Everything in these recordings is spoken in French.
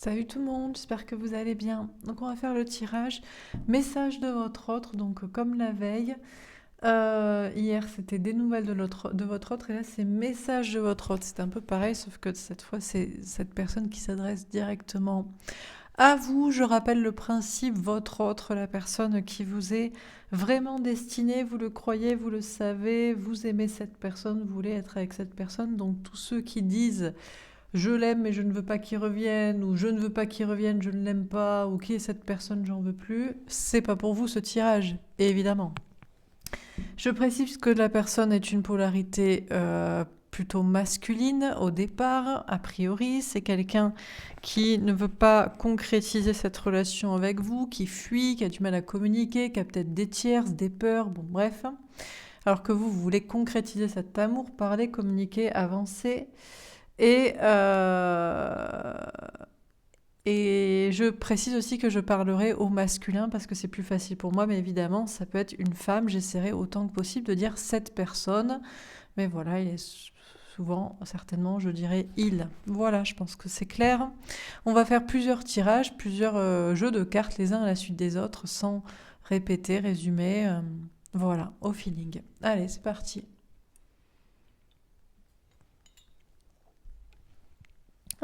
Salut tout le monde, j'espère que vous allez bien. Donc on va faire le tirage. Message de votre autre, donc comme la veille. Hier c'était des nouvelles de votre autre et là c'est message de votre autre. C'est un peu pareil sauf que cette fois c'est cette personne qui s'adresse directement à vous. Je rappelle le principe, votre autre, la personne qui vous est vraiment destinée, vous le croyez, vous le savez, vous aimez cette personne, vous voulez être avec cette personne. Donc tous ceux qui disent je l'aime mais je ne veux pas qu'il revienne, ou je ne veux pas qu'il revienne, je ne l'aime pas, ou qui est cette personne, j'en veux plus, c'est pas pour vous ce tirage, évidemment. Je précise que la personne est une polarité plutôt masculine au départ, a priori, c'est quelqu'un qui ne veut pas concrétiser cette relation avec vous, qui fuit, qui a du mal à communiquer, qui a peut-être des tierces, des peurs, bon bref. Alors que vous voulez concrétiser cet amour, parler, communiquer, avancer. Et, et je précise aussi que je parlerai au masculin parce que c'est plus facile pour moi, mais évidemment, ça peut être une femme. J'essaierai autant que possible de dire cette personne. Mais voilà, il est souvent, certainement, je dirais il. Voilà, je pense que c'est clair. On va faire plusieurs tirages, plusieurs jeux de cartes les uns à la suite des autres, sans répéter, résumer. Voilà, au feeling. Allez, c'est parti.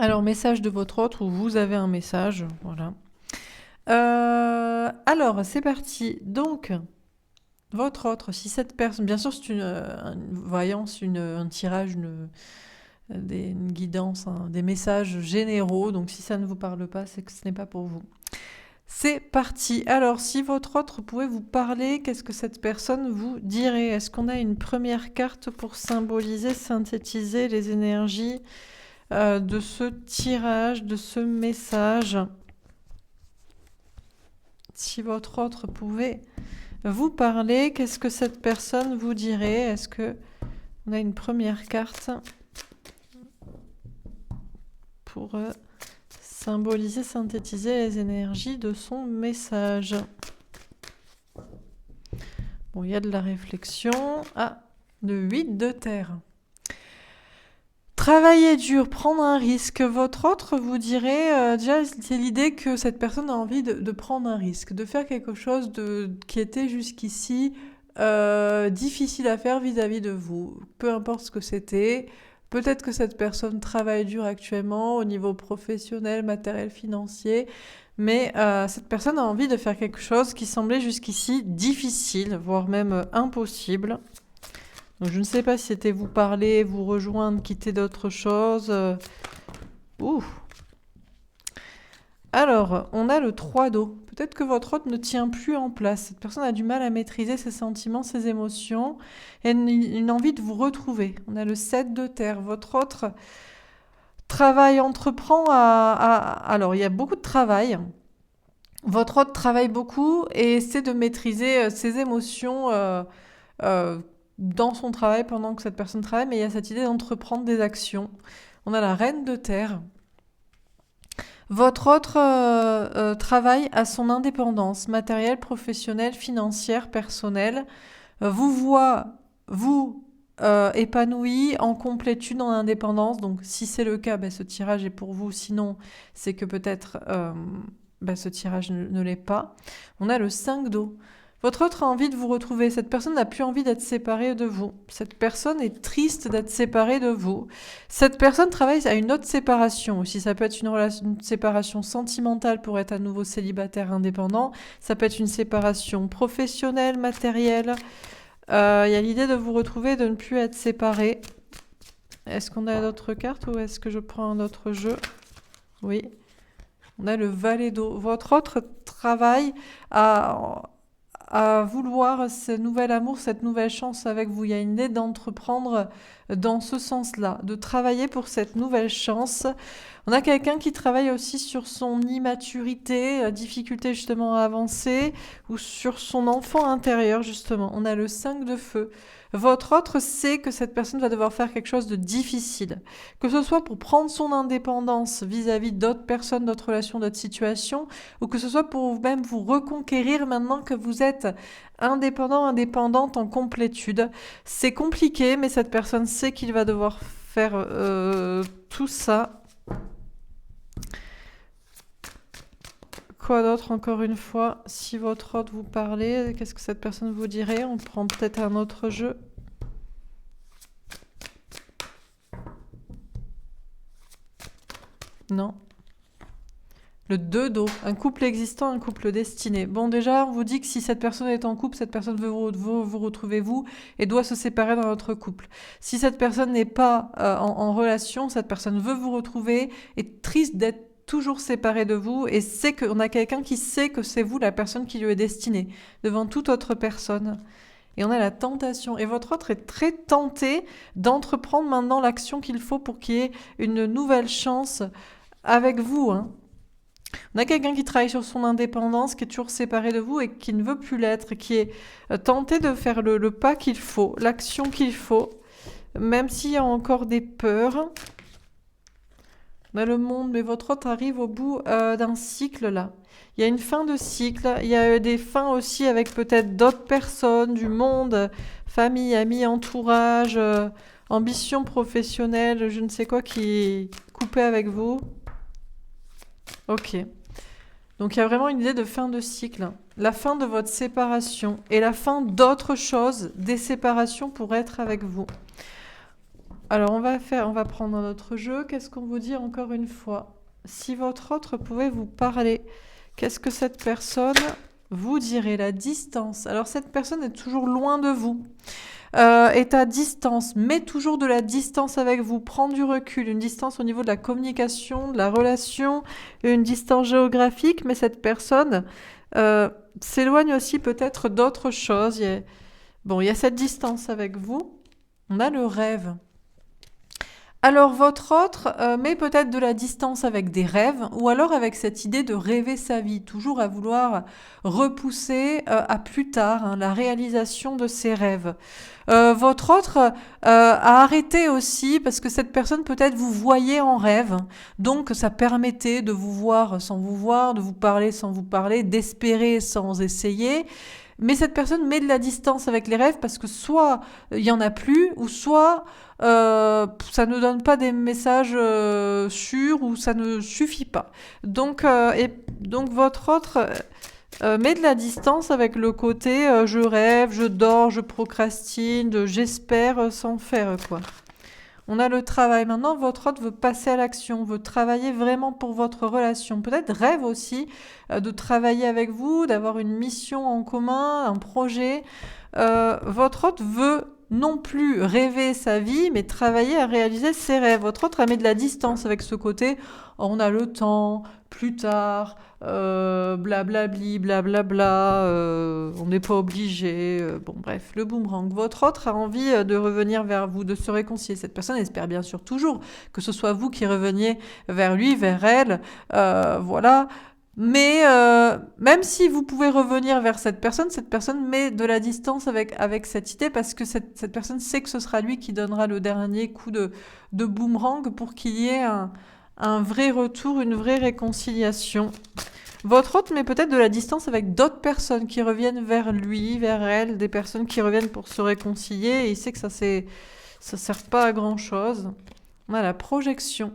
Alors, message de votre autre ou vous avez un message, voilà. Alors, c'est parti. Donc, votre autre, si cette personne, bien sûr, c'est une voyance, un tirage, une guidance, des messages généraux. Donc, si ça ne vous parle pas, c'est que ce n'est pas pour vous. C'est parti. Alors, si votre autre pouvait vous parler, qu'est-ce que cette personne vous dirait? Est-ce qu'on a une première carte pour symboliser, synthétiser les énergies de ce tirage, de ce message? Si votre autre pouvait vous parler, qu'est-ce que cette personne vous dirait? Est-ce que on a une première carte pour symboliser, synthétiser les énergies de son message? Bon, il y a de la réflexion. Ah, le 8 de terre. Travailler dur, prendre un risque. Votre autre vous dirait, déjà, c'est l'idée que cette personne a envie de prendre un risque, de faire quelque chose qui était jusqu'ici difficile à faire vis-à-vis de vous. Peu importe ce que c'était. Peut-être que cette personne travaille dur actuellement au niveau professionnel, matériel, financier, mais cette personne a envie de faire quelque chose qui semblait jusqu'ici difficile, voire même impossible. Donc je ne sais pas si c'était vous parler, vous rejoindre, quitter d'autres choses. Ouh. Alors, on a le 3 d'eau. Peut-être que votre autre ne tient plus en place. Cette personne a du mal à maîtriser ses sentiments, ses émotions, et une envie de vous retrouver. On a le 7 de terre. Votre autre travail, entreprend Alors, il y a beaucoup de travail. Votre autre travaille beaucoup et essaie de maîtriser ses émotions euh, dans son travail pendant que cette personne travaille, mais il y a cette idée d'entreprendre des actions. On a la reine de terre. Votre autre travail à son indépendance matérielle, professionnelle, financière, personnelle, vous voit, vous, épanoui, en complétude, en indépendance. Donc si c'est le cas, ce tirage est pour vous. Sinon, c'est que peut-être ce tirage ne l'est pas. On a le 5 d'eau. Votre autre a envie de vous retrouver. Cette personne n'a plus envie d'être séparée de vous. Cette personne est triste d'être séparée de vous. Cette personne travaille à une autre séparation aussi. Ça peut être une séparation sentimentale pour être à nouveau célibataire indépendant. Ça peut être une séparation professionnelle, matérielle. Il y a l'idée de vous retrouver, de ne plus être séparés. Est-ce qu'on a d'autres cartes ou est-ce que je prends un autre jeu? Oui. On a le valet d'eau. Votre autre travail à vouloir ce nouvel amour, cette nouvelle chance avec vous. Il y a une idée d'entreprendre dans ce sens-là, de travailler pour cette nouvelle chance. On a quelqu'un qui travaille aussi sur son immaturité, difficulté justement à avancer, ou sur son enfant intérieur justement. On a le 5 de feu. Votre autre sait que cette personne va devoir faire quelque chose de difficile, que ce soit pour prendre son indépendance vis-à-vis d'autres personnes, d'autres relations, d'autres situations, ou que ce soit pour vous-même vous reconquérir maintenant que vous êtes indépendant, indépendante en complétude. C'est compliqué, mais cette personne sait qu'il va devoir faire tout ça. Quoi d'autre, encore une fois? Si votre hôte vous parlait, qu'est-ce que cette personne vous dirait? On prend peut-être un autre jeu. Non. Le 2 d'eau, un couple existant, un couple destiné. Bon, déjà, on vous dit que si cette personne est en couple, cette personne veut vous retrouver vous et doit se séparer dans votre couple. Si cette personne n'est pas en relation, cette personne veut vous retrouver, est triste d'être toujours séparée de vous et sait qu'on a quelqu'un qui sait que c'est vous la personne qui lui est destinée devant toute autre personne. Et on a la tentation. Et votre autre est très tenté d'entreprendre maintenant l'action qu'il faut pour qu'il y ait une nouvelle chance avec vous, hein. On a quelqu'un qui travaille sur son indépendance, qui est toujours séparé de vous et qui ne veut plus l'être, qui est tenté de faire le pas qu'il faut, l'action qu'il faut, même s'il y a encore des peurs. On a le monde, mais votre autre arrive au bout d'un cycle là. Il y a une fin de cycle, il y a des fins aussi avec peut-être d'autres personnes, du monde, famille, amis, entourage, ambition professionnelle, je ne sais quoi, qui est coupé avec vous. Ok. Donc il y a vraiment une idée de fin de cycle, la fin de votre séparation et la fin d'autres choses, des séparations pour être avec vous. Alors on va prendre un autre jeu. Qu'est-ce qu'on vous dit encore une fois? Si votre autre pouvait vous parler, qu'est-ce que cette personne vous dirait? La distance. Alors cette personne est toujours loin de vous. Est à distance, met toujours de la distance avec vous, prend du recul, une distance au niveau de la communication, de la relation, une distance géographique, mais cette personne s'éloigne aussi peut-être d'autres choses. Il y a cette distance avec vous. On a le rêve. Alors votre autre met peut-être de la distance avec des rêves ou alors avec cette idée de rêver sa vie, toujours à vouloir repousser à plus tard la réalisation de ses rêves. Votre autre a arrêté aussi parce que cette personne peut-être vous voyait en rêve, donc ça permettait de vous voir sans vous voir, de vous parler sans vous parler, d'espérer sans essayer. Mais cette personne met de la distance avec les rêves parce que soit il y en a plus, ou soit ça ne donne pas des messages sûrs, ou ça ne suffit pas. Donc votre autre met de la distance avec le côté je rêve, je dors, je procrastine, j'espère sans faire quoi. On a le travail. Maintenant, votre autre veut passer à l'action, veut travailler vraiment pour votre relation. Peut-être rêve aussi de travailler avec vous, d'avoir une mission en commun, un projet. Votre autre veut non plus rêver sa vie, mais travailler à réaliser ses rêves. Votre autre a mis de la distance avec ce côté. On a le temps, plus tard, blablabli, blablabla, on n'est pas obligé. Bon, bref, le boomerang. Votre autre a envie de revenir vers vous, de se réconcilier. Cette personne espère bien sûr toujours que ce soit vous qui reveniez vers lui, vers elle. Voilà. Mais même si vous pouvez revenir vers cette personne met de la distance avec cette idée parce que cette personne sait que ce sera lui qui donnera le dernier coup de boomerang pour qu'il y ait un vrai retour, une vraie réconciliation. Votre autre met peut-être de la distance avec d'autres personnes qui reviennent vers lui, vers elle, des personnes qui reviennent pour se réconcilier et il sait que ça sert pas à grand chose. On a la projection.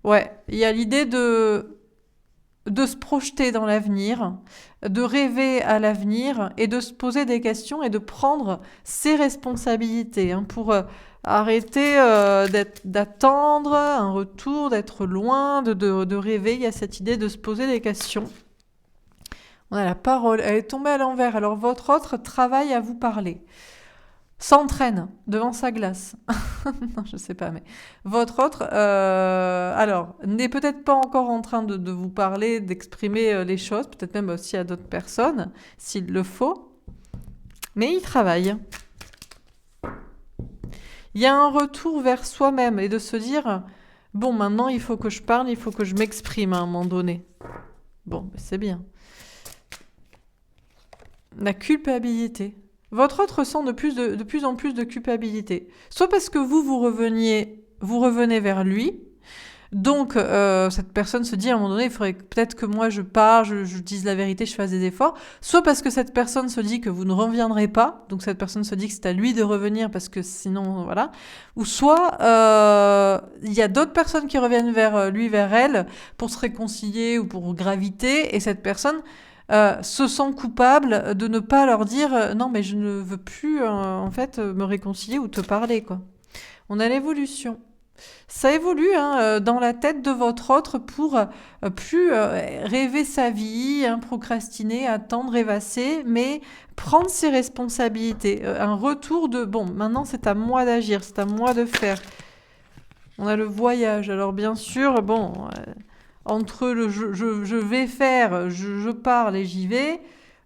Ouais, il y a l'idée de se projeter dans l'avenir, de rêver à l'avenir et de se poser des questions et de prendre ses responsabilités pour arrêter d'attendre un retour, d'être loin, de rêver. Il y a cette idée de se poser des questions. On a la parole, elle est tombée à l'envers. Alors votre autre travaille à vous parler. S'entraîne devant sa glace. Non, je sais pas, mais votre autre, alors, n'est peut-être pas encore en train de vous parler, d'exprimer les choses, peut-être même aussi à d'autres personnes, s'il le faut, mais il travaille. Il y a un retour vers soi-même et de se dire, bon, maintenant il faut que je parle, il faut que je m'exprime à un moment donné. Bon, c'est bien. La culpabilité. Votre autre ressent de plus en plus de culpabilité. Soit parce que vous revenez vers lui, Donc, cette personne se dit à un moment donné, il faudrait peut-être que moi je pars, je dise la vérité, je fasse des efforts. Soit parce que cette personne se dit que vous ne reviendrez pas, donc cette personne se dit que c'est à lui de revenir parce que sinon, voilà. Ou soit, il y a d'autres personnes qui reviennent vers lui, vers elle, pour se réconcilier ou pour graviter, et cette personne se sent coupable de ne pas leur dire non mais je ne veux plus en fait me réconcilier ou te parler quoi. On a l'évolution. Ça évolue hein, dans la tête de votre autre pour plus rêver sa vie, hein, procrastiner, attendre, rêvasser, mais prendre ses responsabilités. Un retour de bon, maintenant c'est à moi d'agir, c'est à moi de faire. On a le voyage. Alors bien sûr, bon, entre le je vais faire, je parle et j'y vais.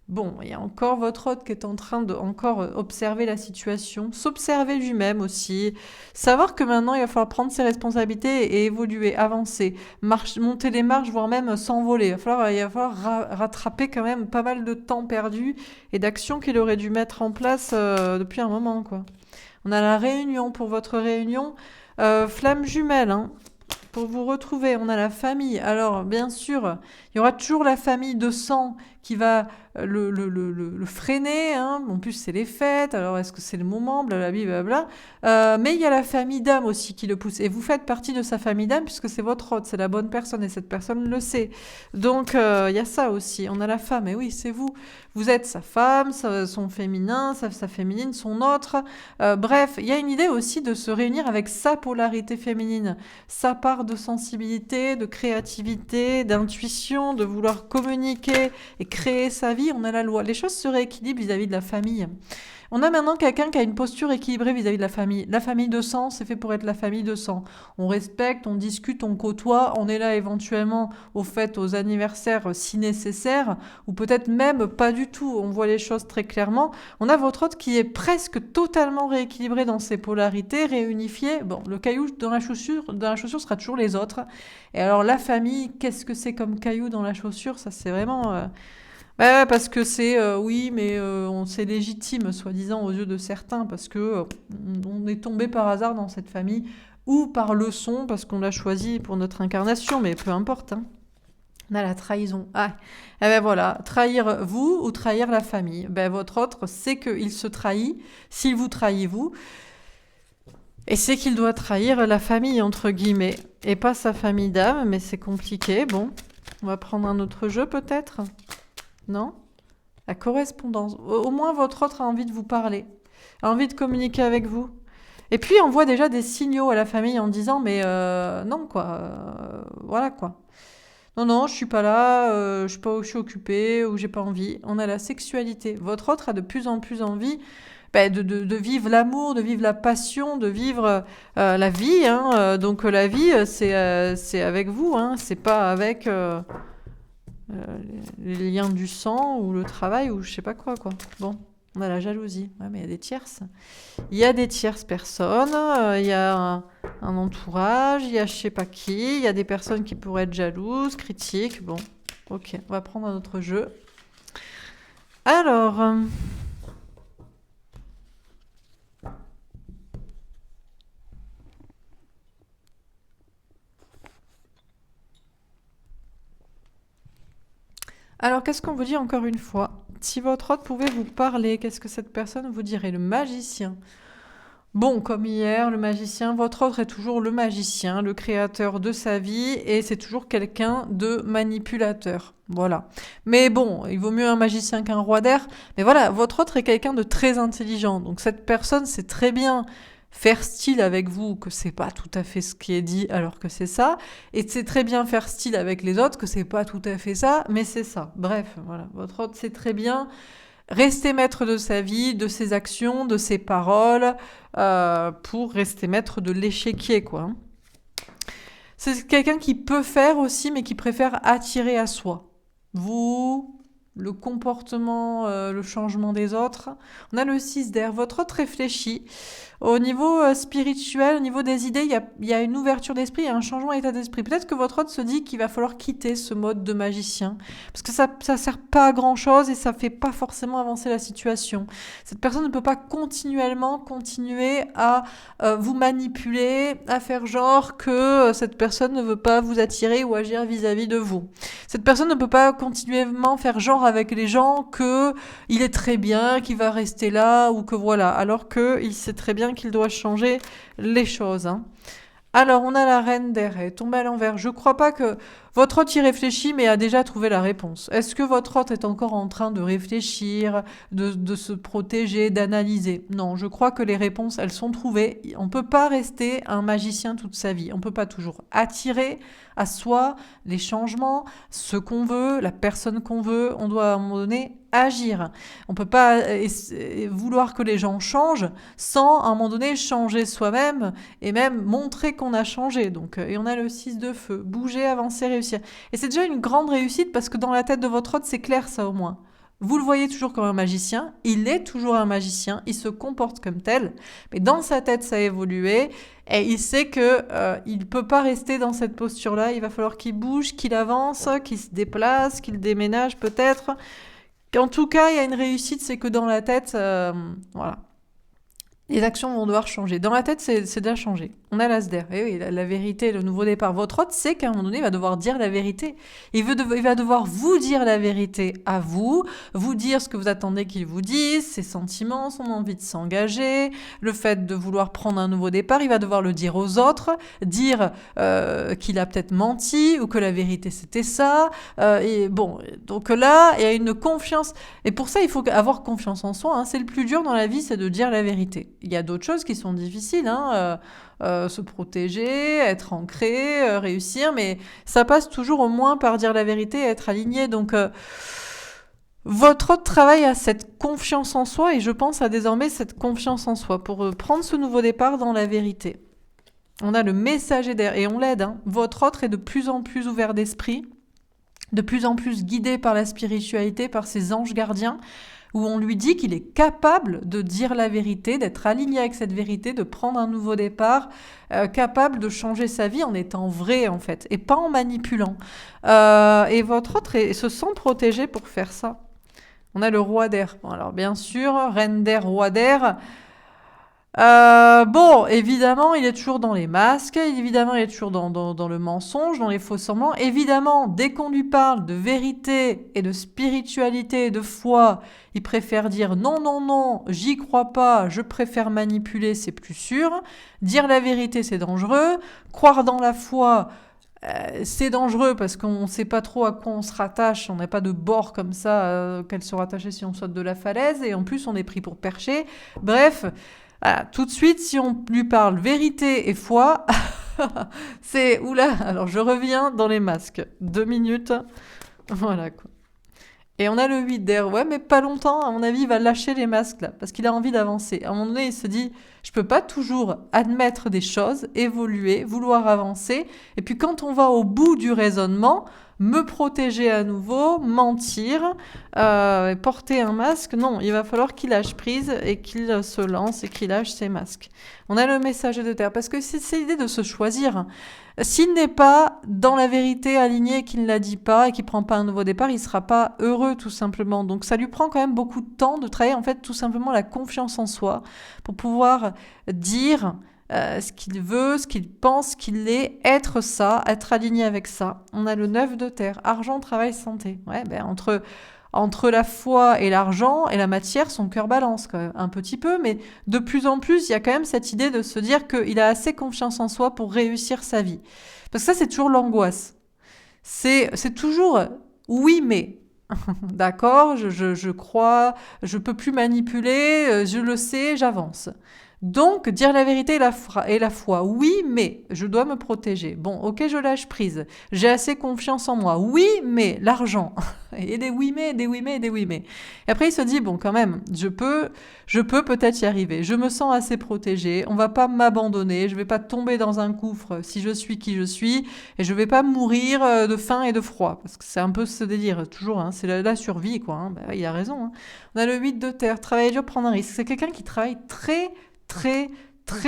Bon, il y a encore votre hôte qui est en train de encore observer la situation, s'observer lui-même aussi, savoir que maintenant il va falloir prendre ses responsabilités et évoluer, avancer, monter les marches, voire même s'envoler. Il va falloir rattraper quand même pas mal de temps perdu et d'actions qu'il aurait dû mettre en place depuis un moment, quoi. On a la réunion pour votre réunion, flamme jumelle, hein. Pour vous retrouver, on a la famille. Alors, bien sûr, il y aura toujours la famille de sang qui va le freiner. Hein. En plus, c'est les fêtes. Alors, est-ce que c'est le moment? Blablabla. Mais il y a la famille d'âme aussi qui le pousse. Et vous faites partie de sa famille d'âme puisque c'est votre hôte, c'est la bonne personne et cette personne le sait. Donc, il y a ça aussi. On a la femme. Et oui, c'est vous. Vous êtes sa femme, son féminin, sa féminine, son autre. Bref, il y a une idée aussi de se réunir avec sa polarité féminine, sa part de sensibilité, de créativité, d'intuition, de vouloir communiquer et créer sa vie. On a la loi. Les choses se rééquilibrent vis-à-vis de la famille. On a maintenant quelqu'un qui a une posture équilibrée vis-à-vis de la famille. La famille de sang, c'est fait pour être la famille de sang. On respecte, on discute, on côtoie, on est là éventuellement aux fêtes, aux anniversaires si nécessaire, ou peut-être même pas du tout. On voit les choses très clairement. On a votre autre qui est presque totalement rééquilibré dans ses polarités, réunifié. Bon, le caillou dans la chaussure sera toujours les autres. Et alors la famille, qu'est-ce que c'est comme caillou dans la chaussure? Ça c'est vraiment... Ouais, parce que c'est oui, mais c'est légitime, soi-disant, aux yeux de certains, parce que on est tombé par hasard dans cette famille, ou par leçon, parce qu'on l'a choisi pour notre incarnation, mais peu importe. Hein. On a la trahison. Ah, eh ben voilà, trahir vous ou trahir la famille. Ben votre autre, c'est qu'il se trahit, s'il vous trahit vous, et c'est qu'il doit trahir la famille, entre guillemets, et pas sa famille d'âme, mais c'est compliqué. Bon, on va prendre un autre jeu peut-être. Non? La correspondance. Au moins, votre autre a envie de vous parler, a envie de communiquer avec vous. Et puis, on voit déjà des signaux à la famille en disant, mais non, quoi. Voilà, quoi. Non, non, je suis pas là, je suis pas, je suis occupée ou j'ai pas envie. On a la sexualité. Votre autre a de plus en plus envie de vivre l'amour, de vivre la passion, de vivre la vie. Hein. Donc, la vie, c'est avec vous, hein. C'est pas avec... les liens du sang ou le travail ou je sais pas quoi. Bon, on a la jalousie. Ouais, mais il y a des tierces. Il y a des tierces personnes, il y a un entourage, il y a je sais pas qui, il y a des personnes qui pourraient être jalouses, critiques. Bon, ok, on va prendre un autre jeu. Alors... Alors, qu'est-ce qu'on vous dit encore une fois? Si votre hôte pouvait vous parler, qu'est-ce que cette personne vous dirait? Le magicien. Bon, comme hier, le magicien, votre autre est toujours le magicien, le créateur de sa vie, et c'est toujours quelqu'un de manipulateur. Voilà. Mais bon, il vaut mieux un magicien qu'un roi d'air. Mais voilà, votre autre est quelqu'un de très intelligent. Donc cette personne sait très bien faire style avec vous, que c'est pas tout à fait ce qui est dit alors que c'est ça, et c'est très bien faire style avec les autres, que c'est pas tout à fait ça, mais c'est ça. Bref, voilà, votre autre sait très bien rester maître de sa vie, de ses actions, de ses paroles, pour rester maître de l'échiquier, quoi. C'est quelqu'un qui peut faire aussi, mais qui préfère attirer à soi. Vous, le comportement, le changement des autres. On a le 6 d'air. Votre autre réfléchit. Au niveau spirituel, au niveau des idées, il y a une ouverture d'esprit, il y a un changement d'état d'esprit. Peut-être que votre autre se dit qu'il va falloir quitter ce mode de magicien. Parce que ça sert pas à grand chose et ça fait pas forcément avancer la situation. Cette personne ne peut pas continuellement continuer à vous manipuler, à faire genre que cette personne ne veut pas vous attirer ou agir vis-à-vis de vous. Cette personne ne peut pas continuellement faire genre avec les gens que il est très bien, qu'il va rester là ou que voilà, alors qu'il sait très bien qu'il doit changer les choses. Hein. Alors, on a la reine d'air, elle est tombée à l'envers. Je crois pas que votre hôte y réfléchit, mais a déjà trouvé la réponse. Est-ce que votre hôte est encore en train de réfléchir, de se protéger, d'analyser? Non, je crois que les réponses, elles sont trouvées. On peut pas rester un magicien toute sa vie. On peut pas toujours attirer à soi les changements, ce qu'on veut, la personne qu'on veut. On doit à un moment donné agir. On peut pas vouloir que les gens changent sans à un moment donné changer soi-même et même montrer qu'on a changé. Donc, et on a le 6 de feu. Bouger, avancer, réussir. Et c'est déjà une grande réussite parce que dans la tête de votre hôte, c'est clair ça au moins. Vous le voyez toujours comme un magicien, il est toujours un magicien, il se comporte comme tel, mais dans sa tête ça a évolué et il sait que il peut pas rester dans cette posture-là, il va falloir qu'il bouge, qu'il avance, qu'il se déplace, qu'il déménage peut-être. En tout cas, il y a une réussite, c'est que dans la tête, voilà. Les actions vont devoir changer. Dans la tête, c'est déjà changé. On a l'as d'air. Et oui, la vérité, le nouveau départ. Votre hôte sait qu'à un moment donné, il va devoir dire la vérité. Il va devoir vous dire la vérité à vous dire ce que vous attendez qu'il vous dise, ses sentiments, son envie de s'engager, le fait de vouloir prendre un nouveau départ. Il va devoir le dire aux autres, dire qu'il a peut-être menti ou que la vérité c'était ça. Et bon, donc là, il y a une confiance. Et pour ça, il faut avoir confiance en soi. Hein. C'est le plus dur dans la vie, c'est de dire la vérité. Il y a d'autres choses qui sont difficiles, hein, se protéger, être ancré, réussir, mais ça passe toujours au moins par dire la vérité et être aligné. Donc, votre autre travail a cette confiance en soi et je pense à désormais cette confiance en soi pour prendre ce nouveau départ dans la vérité. On a le messager d'air et on l'aide. Hein. Votre autre est de plus en plus ouvert d'esprit, de plus en plus guidé par la spiritualité, par ses anges gardiens, où on lui dit qu'il est capable de dire la vérité, d'être aligné avec cette vérité, de prendre un nouveau départ, capable de changer sa vie en étant vrai en fait, et pas en manipulant. Et votre autre se sent protégé pour faire ça. On a le roi d'air. Bon, alors bien sûr, reine d'air, roi d'air. Bon, évidemment, il est toujours dans les masques, évidemment, il est toujours dans le mensonge, dans les faux semblants. Évidemment, dès qu'on lui parle de vérité et de spiritualité et de foi, il préfère dire non, non, non, j'y crois pas, je préfère manipuler, c'est plus sûr. Dire la vérité, c'est dangereux. Croire dans la foi, c'est dangereux parce qu'on ne sait pas trop à quoi on se rattache, on n'a pas de bord comme ça qu'elle se rattachait si on saute de la falaise, et en plus on est pris pour percher. Bref, voilà, tout de suite, si on lui parle vérité et foi, c'est oula, alors je reviens dans les masques. 2 minutes, voilà quoi. Et on a le 8 d'air, ouais, mais pas longtemps, à mon avis, il va lâcher les masques là, parce qu'il a envie d'avancer. À un moment donné, il se dit, je peux pas toujours admettre des choses, évoluer, vouloir avancer, et puis quand on va au bout du raisonnement, me protéger à nouveau, mentir, porter un masque, non, il va falloir qu'il lâche prise et qu'il se lance et qu'il lâche ses masques. On a le messager de terre, parce que c'est l'idée de se choisir. S'il n'est pas dans la vérité aligné, qu'il ne la dit pas et qu'il ne prend pas un nouveau départ, il ne sera pas heureux tout simplement. Donc ça lui prend quand même beaucoup de temps de travailler en fait tout simplement la confiance en soi pour pouvoir dire ce qu'il veut, ce qu'il pense qu'il est, être ça, être aligné avec ça. On a le 9 de terre, argent, travail, santé. Ouais, ben entre la foi et l'argent et la matière, son cœur balance quand même un petit peu, mais de plus en plus, il y a quand même cette idée de se dire qu'il a assez confiance en soi pour réussir sa vie. Parce que ça, c'est toujours l'angoisse. C'est toujours oui, mais. D'accord, je crois, je peux plus manipuler, je le sais, j'avance. Donc, dire la vérité et la foi. Oui, mais je dois me protéger. Bon, ok, je lâche prise. J'ai assez confiance en moi. Oui, mais l'argent. Et des oui, mais, des oui, mais, des oui, mais. Et après, il se dit, bon, quand même, je peux peut-être y arriver. Je me sens assez protégé. On va pas m'abandonner. Je vais pas tomber dans un gouffre si je suis qui je suis. Et je vais pas mourir de faim et de froid. Parce que c'est un peu ce délire, toujours. Hein, c'est la survie, quoi. Hein. Bah, il a raison. Hein. On a le 8 de terre. Travailler dur, prendre un risque. C'est quelqu'un qui travaille très,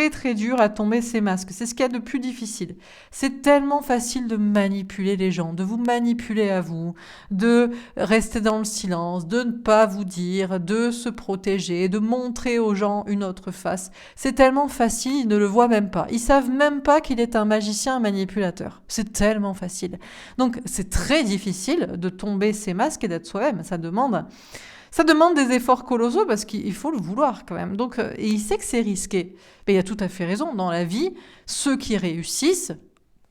très dur à tomber ses masques. C'est ce qu'il y a de plus difficile. C'est tellement facile de manipuler les gens, de vous manipuler à vous, de rester dans le silence, de ne pas vous dire, de se protéger, de montrer aux gens une autre face. C'est tellement facile, ils ne le voient même pas. Ils savent même pas qu'il est un magicien, un manipulateur. C'est tellement facile. Donc c'est très difficile de tomber ses masques et d'être soi-même. Ça demande des efforts colossaux parce qu'il faut le vouloir quand même. Donc, et il sait que c'est risqué. Mais il a tout à fait raison. Dans la vie, ceux qui réussissent,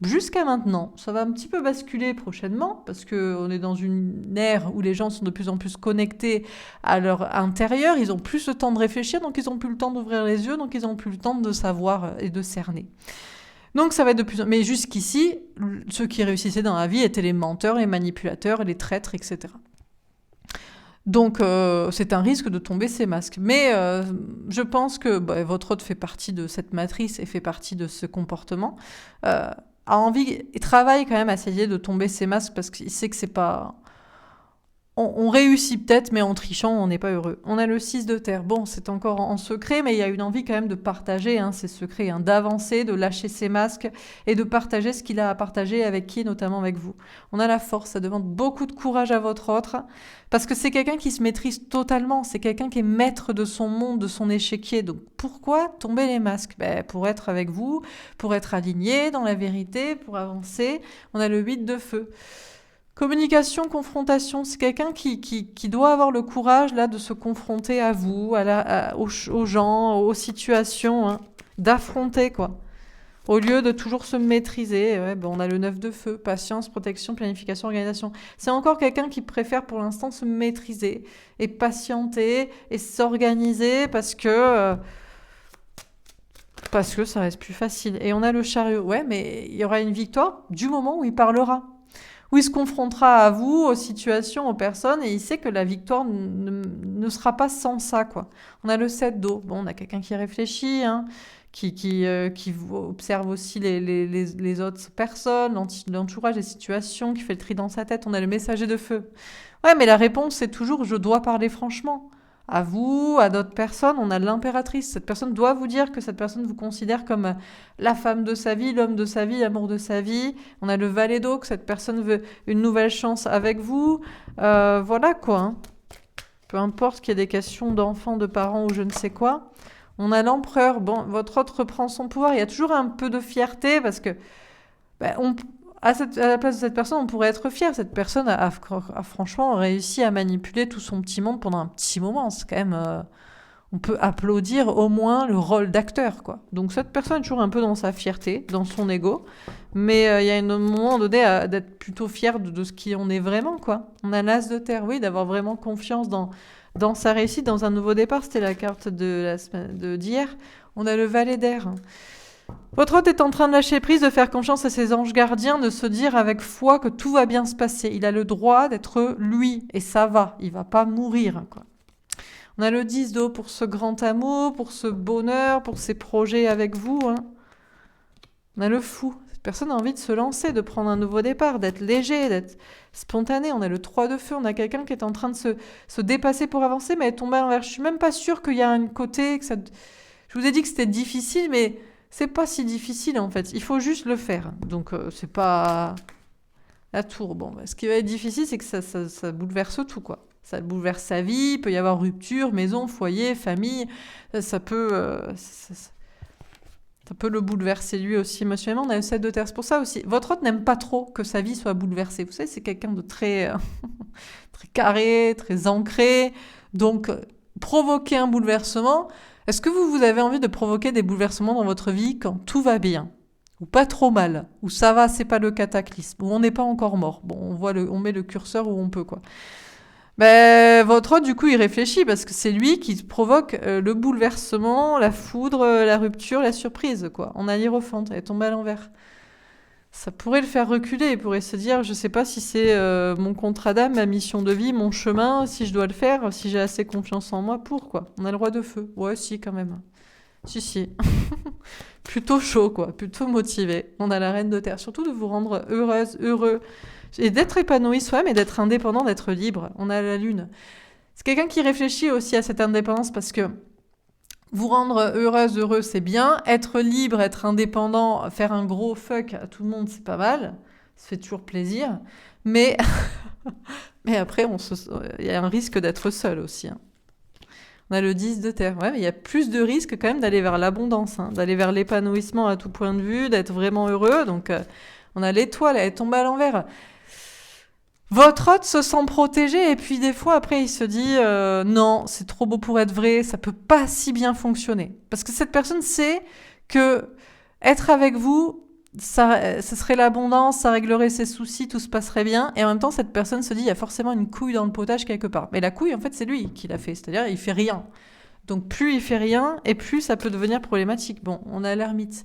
jusqu'à maintenant, ça va un petit peu basculer prochainement parce qu'on est dans une ère où les gens sont de plus en plus connectés à leur intérieur. Ils ont plus le temps de réfléchir, donc ils ont plus le temps d'ouvrir les yeux, donc ils ont plus le temps de savoir et de cerner. Donc ça va être de plus en plus... Mais jusqu'ici, ceux qui réussissaient dans la vie étaient les menteurs, les manipulateurs, les traîtres, etc. Donc, c'est un risque de tomber ces masques. Mais je pense que votre hôte fait partie de cette matrice et fait partie de ce comportement. A envie et travaille quand même à essayer de tomber ces masques parce qu'il sait que c'est pas... On réussit peut-être, mais en trichant, on n'est pas heureux. On a le 6 de terre. Bon, c'est encore en secret, mais il y a une envie quand même de partager ces secrets, d'avancer, de lâcher ses masques et de partager ce qu'il a à partager avec qui, notamment avec vous. On a la force, ça demande beaucoup de courage à votre autre, parce que c'est quelqu'un qui se maîtrise totalement, c'est quelqu'un qui est maître de son monde, de son échiquier. Donc pourquoi tomber les masques ? Pour être avec vous, pour être aligné dans la vérité, pour avancer. On a le 8 de feu. Communication, confrontation, c'est quelqu'un qui doit avoir le courage là de se confronter à vous, aux gens, aux situations, d'affronter quoi. Au lieu de toujours se maîtriser, on a le 9 de feu, patience, protection, planification, organisation. C'est encore quelqu'un qui préfère pour l'instant se maîtriser et patienter et s'organiser parce que ça reste plus facile. Et on a le chariot, mais il y aura une victoire du moment où il parlera. Où il se confrontera à vous, aux situations, aux personnes, et il sait que la victoire ne sera pas sans ça, quoi. On a le 7 d'eau. Bon, on a quelqu'un qui réfléchit, qui observe aussi les autres personnes, l'entourage, les situations, qui fait le tri dans sa tête. On a le messager de feu. Ouais, mais la réponse, c'est toujours « je dois parler franchement ». À vous, à d'autres personnes, on a l'impératrice. Cette personne doit vous dire que cette personne vous considère comme la femme de sa vie, l'homme de sa vie, l'amour de sa vie. On a le valet d'eau, que cette personne veut une nouvelle chance avec vous. Voilà quoi. Peu importe qu'il y ait des questions d'enfants, de parents ou je ne sais quoi. On a l'empereur. Bon, votre hôte reprend son pouvoir. Il y a toujours un peu de fierté parce que à la place de cette personne, on pourrait être fier. Cette personne a franchement réussi à manipuler tout son petit monde pendant un petit moment. C'est quand même... on peut applaudir au moins le rôle d'acteur, quoi. Donc cette personne est toujours un peu dans sa fierté, dans son ego. Mais il y a un moment donné d'être plutôt fier de ce qui on est vraiment, quoi. On a l'as de terre, oui, d'avoir vraiment confiance dans sa réussite, dans un nouveau départ. C'était la carte de la semaine d'hier. On a le valet d'air. Votre hôte est en train de lâcher prise, de faire confiance à ses anges gardiens, de se dire avec foi que tout va bien se passer. Il a le droit d'être lui, et ça va. Il va pas mourir, quoi. On a le 10 d'eau pour ce grand amour, pour ce bonheur, pour ses projets avec vous. On a le fou. Cette personne a envie de se lancer, de prendre un nouveau départ, d'être léger, d'être spontané. On a le 3 de feu. On a quelqu'un qui est en train de se dépasser pour avancer, mais elle est tombée à l'envers. Je suis même pas sûre qu'il y a un côté... Je vous ai dit que c'était difficile, mais c'est pas si difficile en fait. Il faut juste le faire. Donc c'est pas... La tour, ce qui va être difficile, c'est que ça bouleverse tout, quoi. Ça bouleverse sa vie, il peut y avoir rupture, maison, foyer, famille. Ça peut le bouleverser lui aussi émotionnellement. On a le 7 de terre, c'est pour ça aussi. Votre hôte n'aime pas trop que sa vie soit bouleversée. Vous savez, c'est quelqu'un de très, très carré, très ancré. Donc, provoquer un bouleversement. Est-ce que vous avez envie de provoquer des bouleversements dans votre vie quand tout va bien ? Ou pas trop mal, ou ça va, c'est pas le cataclysme, ou on n'est pas encore mort. Bon, on met le curseur où on peut, quoi. Ben, votre hôte, du coup, il réfléchit parce que c'est lui qui provoque le bouleversement, la foudre, la rupture, la surprise, quoi. On a l'hiérophante, elle est tombée à l'envers. Ça pourrait le faire reculer, il pourrait se dire, je sais pas si c'est mon contrat d'âme, ma mission de vie, mon chemin, si je dois le faire, si j'ai assez confiance en moi pour, quoi. On a le roi de feu. Ouais, si, quand même. Si, si. Plutôt chaud, quoi. Plutôt motivé. On a la reine de terre. Surtout de vous rendre heureuse, heureux. Et d'être épanoui soi-même et d'être indépendant, d'être libre. On a la lune. C'est quelqu'un qui réfléchit aussi à cette indépendance parce que vous rendre heureuse, heureux, c'est bien. Être libre, être indépendant, faire un gros fuck à tout le monde, c'est pas mal. Ça fait toujours plaisir. Mais, mais après, il y a un risque d'être seul aussi, hein. On a le 10 de terre. Ouais, mais il y a plus de risques quand même d'aller vers l'abondance, hein, d'aller vers l'épanouissement à tout point de vue, d'être vraiment heureux. Donc, on a l'étoile, elle tombe à l'envers. Votre hôte se sent protégé et puis des fois après il se dit non, c'est trop beau pour être vrai, ça peut pas si bien fonctionner. Parce que cette personne sait que être avec vous, ça serait l'abondance, ça réglerait ses soucis, tout se passerait bien. Et en même temps, cette personne se dit il y a forcément une couille dans le potage quelque part. Mais la couille, en fait, c'est lui qui l'a fait, c'est-à-dire il fait rien. Donc plus il fait rien et plus ça peut devenir problématique. Bon, on a l'ermite.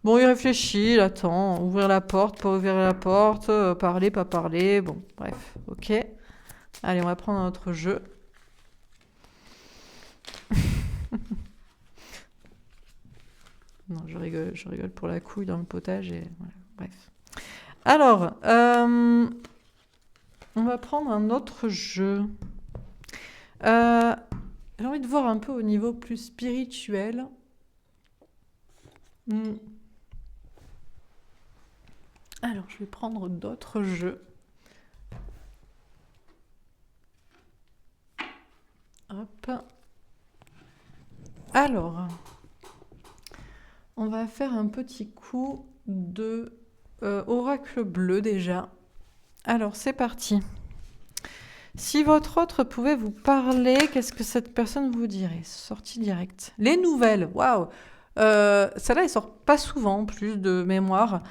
Bon, il réfléchit, il attend, ouvrir la porte, pas ouvrir la porte, parler, pas parler, bon, bref, ok. Allez, on va prendre un autre jeu. Non, je rigole pour la couille dans le potage et voilà, bref. Alors, on va prendre un autre jeu. J'ai envie de voir un peu au niveau plus spirituel. Alors, je vais prendre d'autres jeux. Hop. Alors, on va faire un petit coup de oracle bleu déjà. Alors, c'est parti. Si votre autre pouvait vous parler, qu'est-ce que cette personne vous dirait? Sortie directe. Les nouvelles, waouh. Celle-là, elle sort pas souvent, plus de mémoire.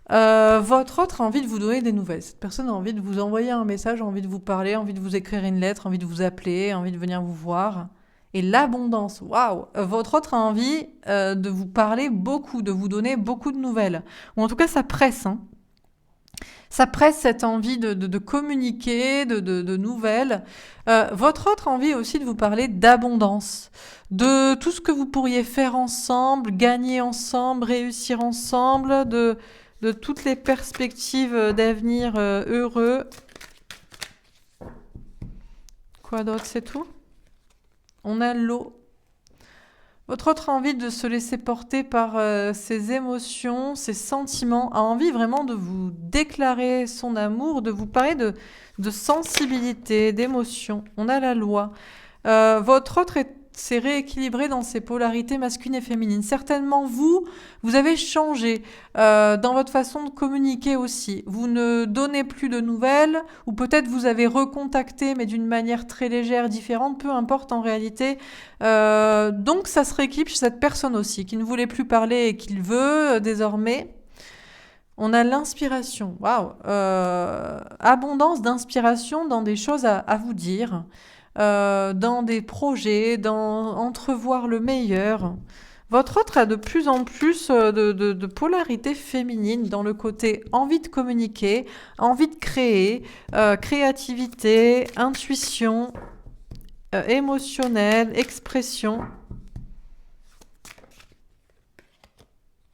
Votre autre a envie de vous donner des nouvelles. Cette personne a envie de vous envoyer un message, a envie de vous parler, a envie de vous écrire une lettre, a envie de vous appeler, a envie de venir vous voir. Et l'abondance, waouh. Votre autre a envie de vous parler beaucoup, de vous donner beaucoup de nouvelles. Ou en tout cas, ça presse, hein. Ça presse cette envie de communiquer, de nouvelles. Votre autre a envie aussi de vous parler d'abondance, de tout ce que vous pourriez faire ensemble, gagner ensemble, réussir ensemble, de toutes les perspectives d'avenir heureux. Quoi d'autre, c'est tout? On a l'eau. Votre autre a envie de se laisser porter par ses émotions, ses sentiments, a envie vraiment de vous déclarer son amour, de vous parler de sensibilité, d'émotion. On a la loi. Votre autre s'est rééquilibré dans ses polarités masculines et féminines. Certainement, vous avez changé dans votre façon de communiquer aussi. Vous ne donnez plus de nouvelles, ou peut-être vous avez recontacté, mais d'une manière très légère, différente, peu importe en réalité. Donc, ça se rééquilibre chez cette personne aussi, qui ne voulait plus parler et qui le veut désormais. On a l'inspiration. Waouh! Abondance d'inspiration dans des choses à vous dire. Dans des projets, dans entrevoir le meilleur. Votre autre a de plus en plus de polarité féminine dans le côté envie de communiquer, envie de créer, créativité, intuition, émotionnelle, expression.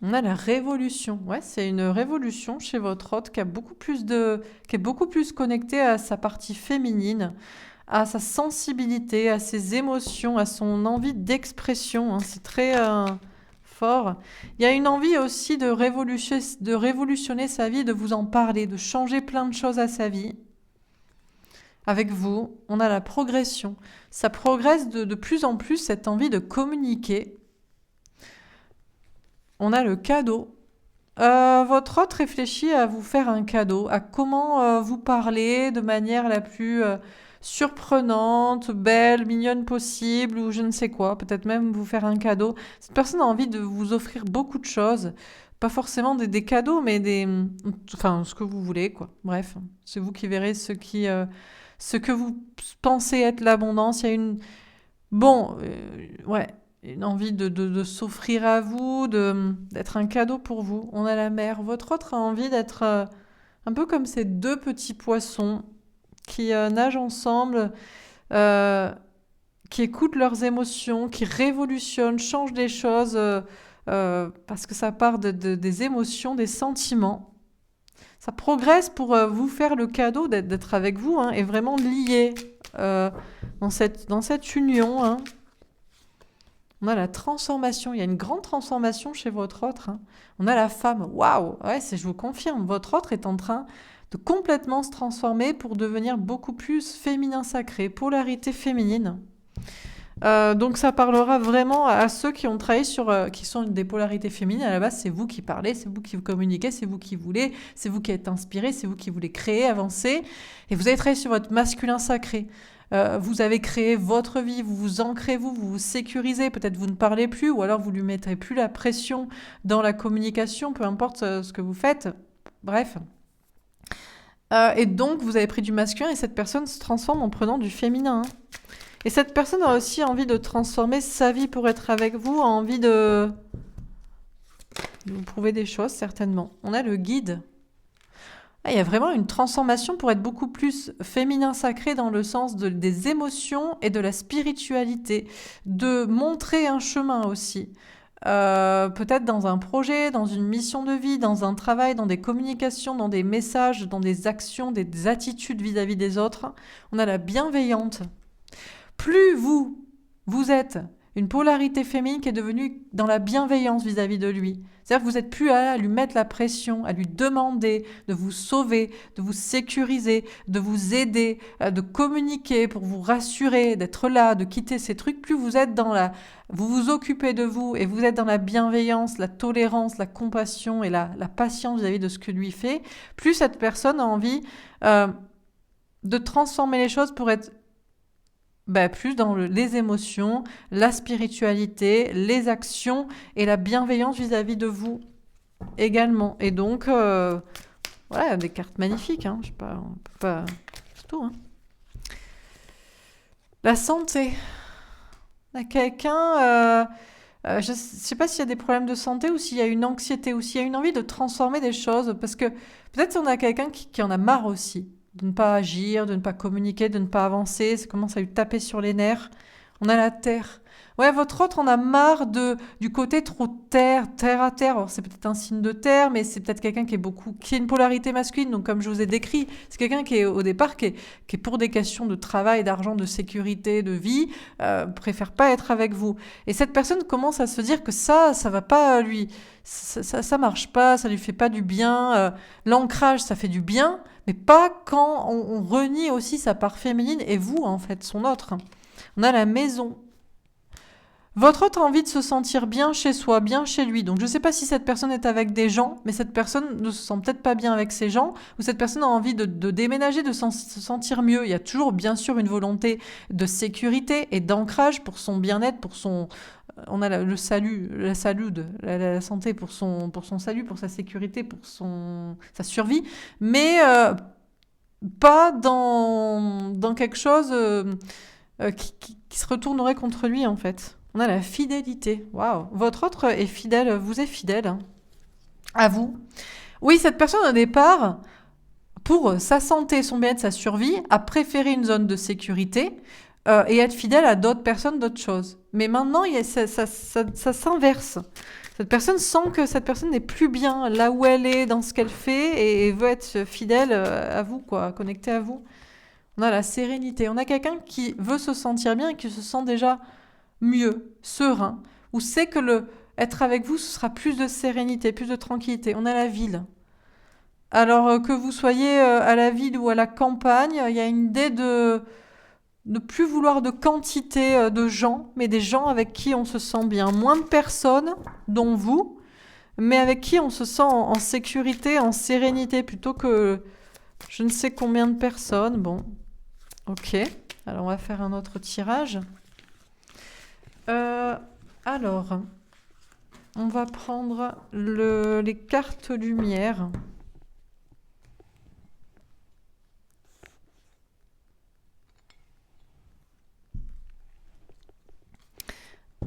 On a la révolution. Ouais, c'est une révolution chez votre autre qui est beaucoup plus connectée à sa partie féminine, à sa sensibilité, à ses émotions, à son envie d'expression, hein. C'est très fort. Il y a une envie aussi de révolutionner sa vie, de vous en parler, de changer plein de choses à sa vie. Avec vous, on a la progression. Ça progresse de plus en plus, cette envie de communiquer. On a le cadeau. Votre hôte réfléchit à vous faire un cadeau, à comment vous parler de manière la plus surprenante, belle, mignonne possible, ou je ne sais quoi. Peut-être même vous faire un cadeau. Cette personne a envie de vous offrir beaucoup de choses, pas forcément des cadeaux, mais enfin, ce que vous voulez, quoi. Bref, c'est vous qui verrez ce que vous pensez être l'abondance. Il y a ouais, une envie de s'offrir à vous, d'être un cadeau pour vous. On a la mer. Votre autre a envie d'être un peu comme ces deux petits poissons qui nagent ensemble, euh, qui écoutent leurs émotions, qui révolutionnent, changent des choses, parce que ça part des émotions, des sentiments. Ça progresse pour vous faire le cadeau d'être avec vous, hein, et vraiment lié dans cette union, hein. On a la transformation, il y a une grande transformation chez votre autre, hein. On a la femme, waouh, ouais, je vous confirme, votre autre est en train de complètement se transformer pour devenir beaucoup plus féminin sacré, polarité féminine. Donc ça parlera vraiment à ceux qui ont travaillé qui sont des polarités féminines. À la base, c'est vous qui parlez, c'est vous qui vous communiquez, c'est vous qui voulez, c'est vous qui êtes inspiré, c'est vous qui voulez créer, avancer. Et vous avez travaillé sur votre masculin sacré. Vous avez créé votre vie, vous vous ancrez, vous vous sécurisez. Peut-être vous ne parlez plus, ou alors vous lui mettrez plus la pression dans la communication, peu importe ce que vous faites. Bref. Et donc, vous avez pris du masculin et cette personne se transforme en prenant du féminin, hein. Et cette personne a aussi envie de transformer sa vie pour être avec vous, a envie de vous prouver des choses, certainement. On a le guide. Il y a vraiment une transformation pour être beaucoup plus féminin sacré dans le sens des émotions et de la spiritualité, de montrer un chemin aussi. Peut-être dans un projet, dans une mission de vie, dans un travail, dans des communications, dans des messages, dans des actions, des attitudes vis-à-vis des autres. On a la bienveillante. Plus vous êtes une polarité féminine qui est devenue dans la bienveillance vis-à-vis de lui. C'est-à-dire que vous n'êtes plus à lui mettre la pression, à lui demander de vous sauver, de vous sécuriser, de vous aider, de communiquer pour vous rassurer, d'être là, de quitter ces trucs. Plus vous êtes vous vous occupez de vous et vous êtes dans la bienveillance, la tolérance, la compassion et la patience vis-à-vis de ce que lui fait, plus cette personne a envie de transformer les choses pour être plus dans les émotions, la spiritualité, les actions et la bienveillance vis-à-vis de vous également. Et donc, voilà, des cartes magnifiques, hein. Je sais pas, on peut pas... C'est tout, hein. La santé. On a quelqu'un... je ne sais pas s'il y a des problèmes de santé ou s'il y a une anxiété ou s'il y a une envie de transformer des choses. Parce que peut-être on a quelqu'un qui en a marre aussi de ne pas agir, de ne pas communiquer, de ne pas avancer. Ça commence à lui taper sur les nerfs. On a la terre. Ouais, votre autre en a marre du côté trop terre à terre. Alors, c'est peut-être un signe de terre, mais c'est peut-être quelqu'un qui est une polarité masculine. Donc, comme je vous ai décrit, c'est quelqu'un qui est, au départ, qui est pour des questions de travail, d'argent, de sécurité, de vie, préfère pas être avec vous. Et cette personne commence à se dire que ça va pas lui, ça marche pas, ça lui fait pas du bien. L'ancrage, ça fait du bien, mais pas quand on renie aussi sa part féminine et vous, en fait, son autre. On a la maison. Votre autre a envie de se sentir bien chez soi, bien chez lui. Donc je ne sais pas si cette personne est avec des gens, mais cette personne ne se sent peut-être pas bien avec ces gens, ou cette personne a envie de déménager, de se sentir mieux. Il y a toujours bien sûr une volonté de sécurité et d'ancrage pour son bien-être, pour son... On a le salut, la santé pour son salut, pour sa sécurité, pour sa survie, mais pas dans quelque chose qui se retournerait contre lui en fait. On a la fidélité. Waouh. Votre autre est fidèle, vous est fidèle, hein, à vous. Oui, cette personne au départ, pour sa santé, son bien-être, sa survie, a préféré une zone de sécurité et être fidèle à d'autres personnes, d'autres choses. Mais maintenant, ça s'inverse. Cette personne sent que cette personne n'est plus bien là où elle est, dans ce qu'elle fait, et veut être fidèle à vous, quoi, connectée à vous. On a la sérénité. On a quelqu'un qui veut se sentir bien et qui se sent déjà mieux, serein, ou sait que être avec vous, ce sera plus de sérénité, plus de tranquillité. On a la ville. Alors que vous soyez à la ville ou à la campagne, il y a une idée de ne plus vouloir de quantité de gens, mais des gens avec qui on se sent bien. Moins de personnes, dont vous, mais avec qui on se sent en sécurité, en sérénité, plutôt que je ne sais combien de personnes. Bon, ok. Alors on va faire un autre tirage. Alors, On va prendre les cartes lumière.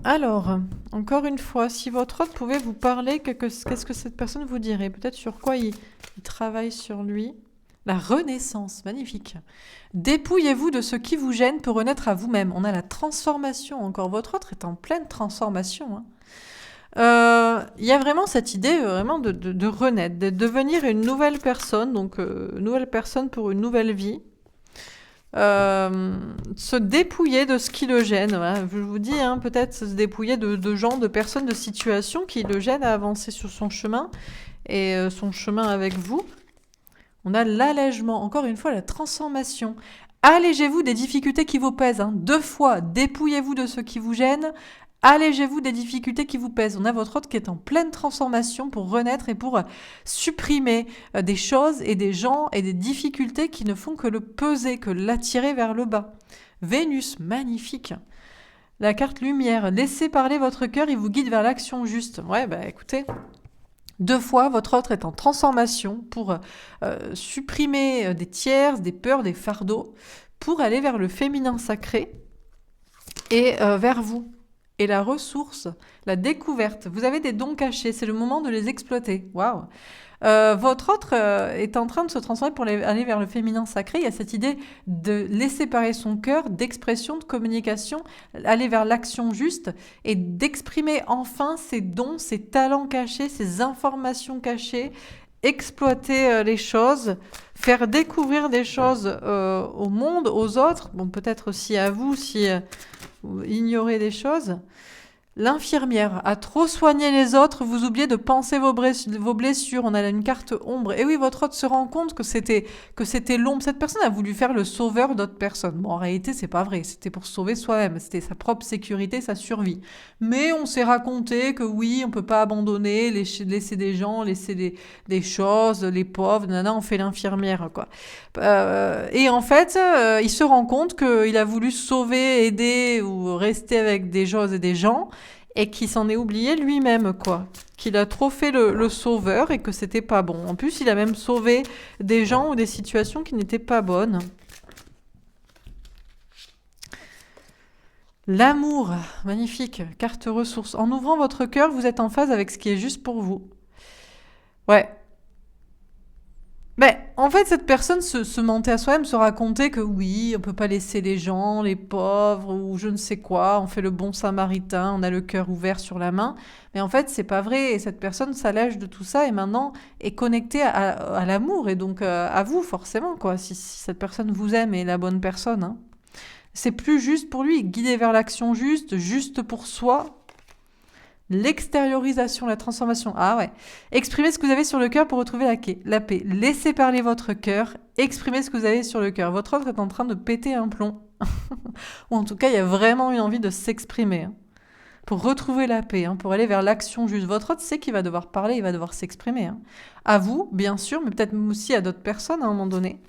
Alors, encore une fois, si votre hôte pouvait vous parler, qu'est-ce que cette personne vous dirait? Peut-être sur quoi il travaille sur lui. La renaissance, magnifique. Dépouillez-vous de ce qui vous gêne pour renaître à vous-même. On a la transformation encore. Votre hôte est en pleine transformation, hein. Il y a vraiment cette idée vraiment de renaître, de devenir une nouvelle personne, donc nouvelle personne pour une nouvelle vie. Se dépouiller de ce qui le gêne. Voilà. Je vous dis, hein, peut-être se dépouiller de gens, de personnes, de situations qui le gênent à avancer sur son chemin et son chemin avec vous. On a l'allègement, encore une fois, la transformation. Allégez-vous des difficultés qui vous pèsent. Hein. 2 fois, dépouillez-vous de ce qui vous gêne. Allégez-vous des difficultés qui vous pèsent. On a votre hôte qui est en pleine transformation pour renaître et pour supprimer des choses et des gens et des difficultés qui ne font que le peser, que l'attirer vers le bas. Vénus, magnifique. La carte lumière, laissez parler votre cœur, il vous guide vers l'action juste. Ouais, bah écoutez, 2 fois, votre hôte est en transformation pour supprimer des tiers, des peurs, des fardeaux, pour aller vers le féminin sacré et vers vous. Et la ressource, la découverte. Vous avez des dons cachés, c'est le moment de les exploiter. Waouh! Votre autre est en train de se transformer pour aller vers le féminin sacré. Il y a cette idée de laisser parler son cœur, d'expression, de communication, aller vers l'action juste et d'exprimer enfin ses dons, ses talents cachés, ses informations cachées, exploiter les choses, faire découvrir des choses au monde, aux autres, bon peut-être aussi à vous si vous ignorez des choses. L'infirmière, à trop soigner les autres, vous oubliez de penser vos blessures. On a une carte ombre. Et oui, votre hôte se rend compte que c'était l'ombre. Cette personne a voulu faire le sauveur d'autres personnes. Bon, en réalité, c'est pas vrai. C'était pour sauver soi-même. C'était sa propre sécurité, sa survie. Mais on s'est raconté que oui, on peut pas abandonner, laisser des gens, laisser des choses, les pauvres. On fait l'infirmière, quoi. Et en fait, il se rend compte qu'il a voulu sauver, aider ou rester avec des choses et des gens et qu'il s'en est oublié lui-même, quoi. Qu'il a trop fait le sauveur et que c'était pas bon. En plus, il a même sauvé des gens ou des situations qui n'étaient pas bonnes. L'amour, magnifique, carte ressource. En ouvrant votre cœur, vous êtes en phase avec ce qui est juste pour vous. Ouais. Mais en fait, cette personne se mentait à soi-même, se racontait que oui, on peut pas laisser les gens, les pauvres ou je ne sais quoi, on fait le bon samaritain, on a le cœur ouvert sur la main. Mais en fait, c'est pas vrai. Et cette personne s'allège de tout ça et maintenant est connectée à l'amour et donc à vous forcément, quoi. Si cette personne vous aime et est la bonne personne, hein. C'est plus juste pour lui, guidé vers l'action juste, juste pour soi. L'extériorisation, la transformation. Ah ouais. Exprimez ce que vous avez sur le cœur pour retrouver la paix. Laissez parler votre cœur. Exprimez ce que vous avez sur le cœur. Votre autre est en train de péter un plomb. Ou en tout cas, il y a vraiment une envie de s'exprimer. Hein, pour retrouver la paix, hein, pour aller vers l'action juste. Votre autre sait qu'il va devoir parler, il va devoir s'exprimer. Hein. À vous, bien sûr, mais peut-être aussi à d'autres personnes à un moment donné.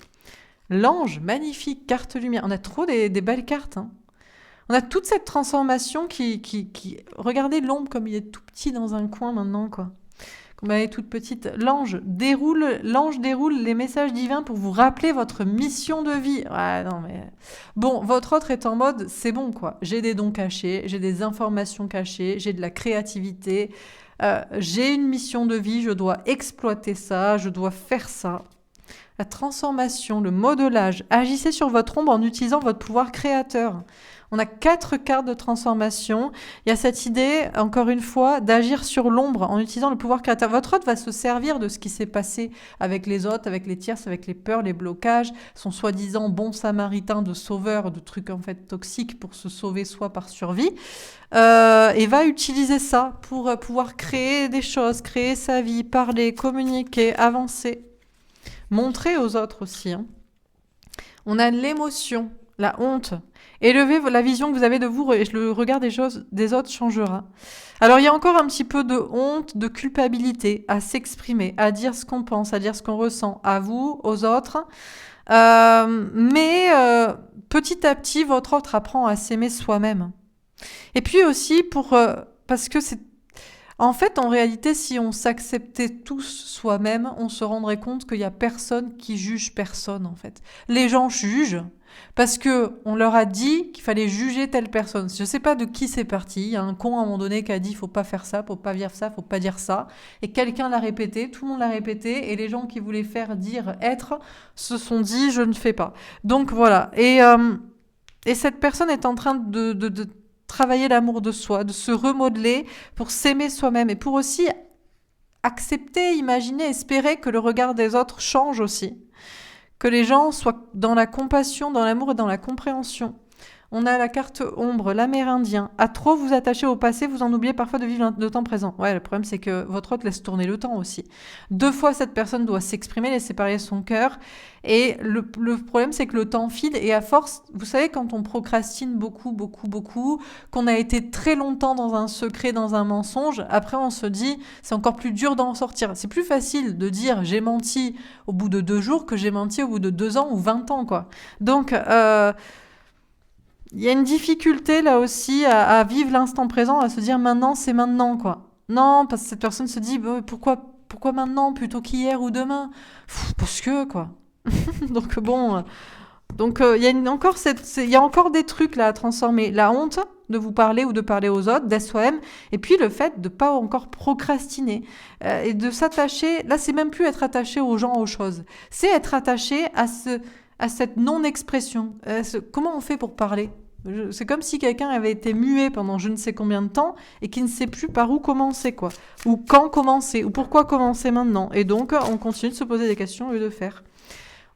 L'ange, magnifique, carte lumière. On a trop des belles cartes. Hein. On a toute cette transformation qui... Regardez l'ombre comme il est tout petit dans un coin maintenant, quoi. Comme elle est toute petite. L'ange déroule les messages divins pour vous rappeler votre mission de vie. Ouais, non, mais... Bon, votre autre est en mode, c'est bon, quoi. J'ai des dons cachés, j'ai des informations cachées, j'ai de la créativité, j'ai une mission de vie, je dois exploiter ça, je dois faire ça. La transformation, le modelage. Agissez sur votre ombre en utilisant votre pouvoir créateur. On a 4 cartes de transformation. Il y a cette idée, encore une fois, d'agir sur l'ombre en utilisant le pouvoir créateur. Votre hôte va se servir de ce qui s'est passé avec les autres, avec les tierces, avec les peurs, les blocages, son soi-disant bon samaritain de sauveur, de trucs en fait toxiques pour se sauver soi par survie, et va utiliser ça pour pouvoir créer des choses, créer sa vie, parler, communiquer, avancer. Montrer aux autres aussi. Hein. On a l'émotion, la honte. Élevez la vision que vous avez de vous et le regard des autres changera. Alors il y a encore un petit peu de honte, de culpabilité à s'exprimer, à dire ce qu'on pense, à dire ce qu'on ressent, à vous, aux autres. Mais petit à petit, votre autre apprend à s'aimer soi-même. Et puis aussi parce que c'est En fait, en réalité, si on s'acceptait tous soi-même, on se rendrait compte qu'il y a personne qui juge personne, en fait. Les gens jugent parce que on leur a dit qu'il fallait juger telle personne. Je sais pas de qui c'est parti. Il y a un con à un moment donné qui a dit faut pas faire ça, faut pas dire ça, faut pas dire ça. Et quelqu'un l'a répété, tout le monde l'a répété, et les gens qui voulaient faire dire être se sont dit je ne fais pas. Donc voilà. Et cette personne est en train de travailler l'amour de soi, de se remodeler pour s'aimer soi-même et pour aussi accepter, imaginer, espérer que le regard des autres change aussi. Que les gens soient dans la compassion, dans l'amour et dans la compréhension. On a la carte ombre, l'amérindien. À trop vous attacher au passé, vous en oubliez parfois de vivre le temps présent. Ouais, le problème c'est que votre hôte laisse tourner le temps aussi. 2 fois cette personne doit s'exprimer, laisser parler son cœur. Et le problème c'est que le temps file et à force, vous savez quand on procrastine beaucoup, qu'on a été très longtemps dans un secret, dans un mensonge, après on se dit c'est encore plus dur d'en sortir. C'est plus facile de dire j'ai menti au bout de 2 jours que j'ai menti au bout de 2 ans ou 20 ans quoi. Donc il y a une difficulté là aussi à vivre l'instant présent, à se dire maintenant c'est maintenant quoi. Non, parce que cette personne se dit bah, pourquoi maintenant plutôt qu'hier ou demain. Parce que quoi. Donc bon, il y a il y a encore des trucs là à transformer. La honte de vous parler ou de parler aux autres, d'être soi-même, et puis le fait de pas encore procrastiner et de s'attacher. Là, c'est même plus être attaché aux gens, aux choses. C'est être attaché à cette non-expression. Comment on fait pour parler? C'est comme si quelqu'un avait été muet pendant je ne sais combien de temps et qui ne sait plus par où commencer, quoi. Ou quand commencer, ou pourquoi commencer maintenant. Et donc, on continue de se poser des questions au lieu de faire.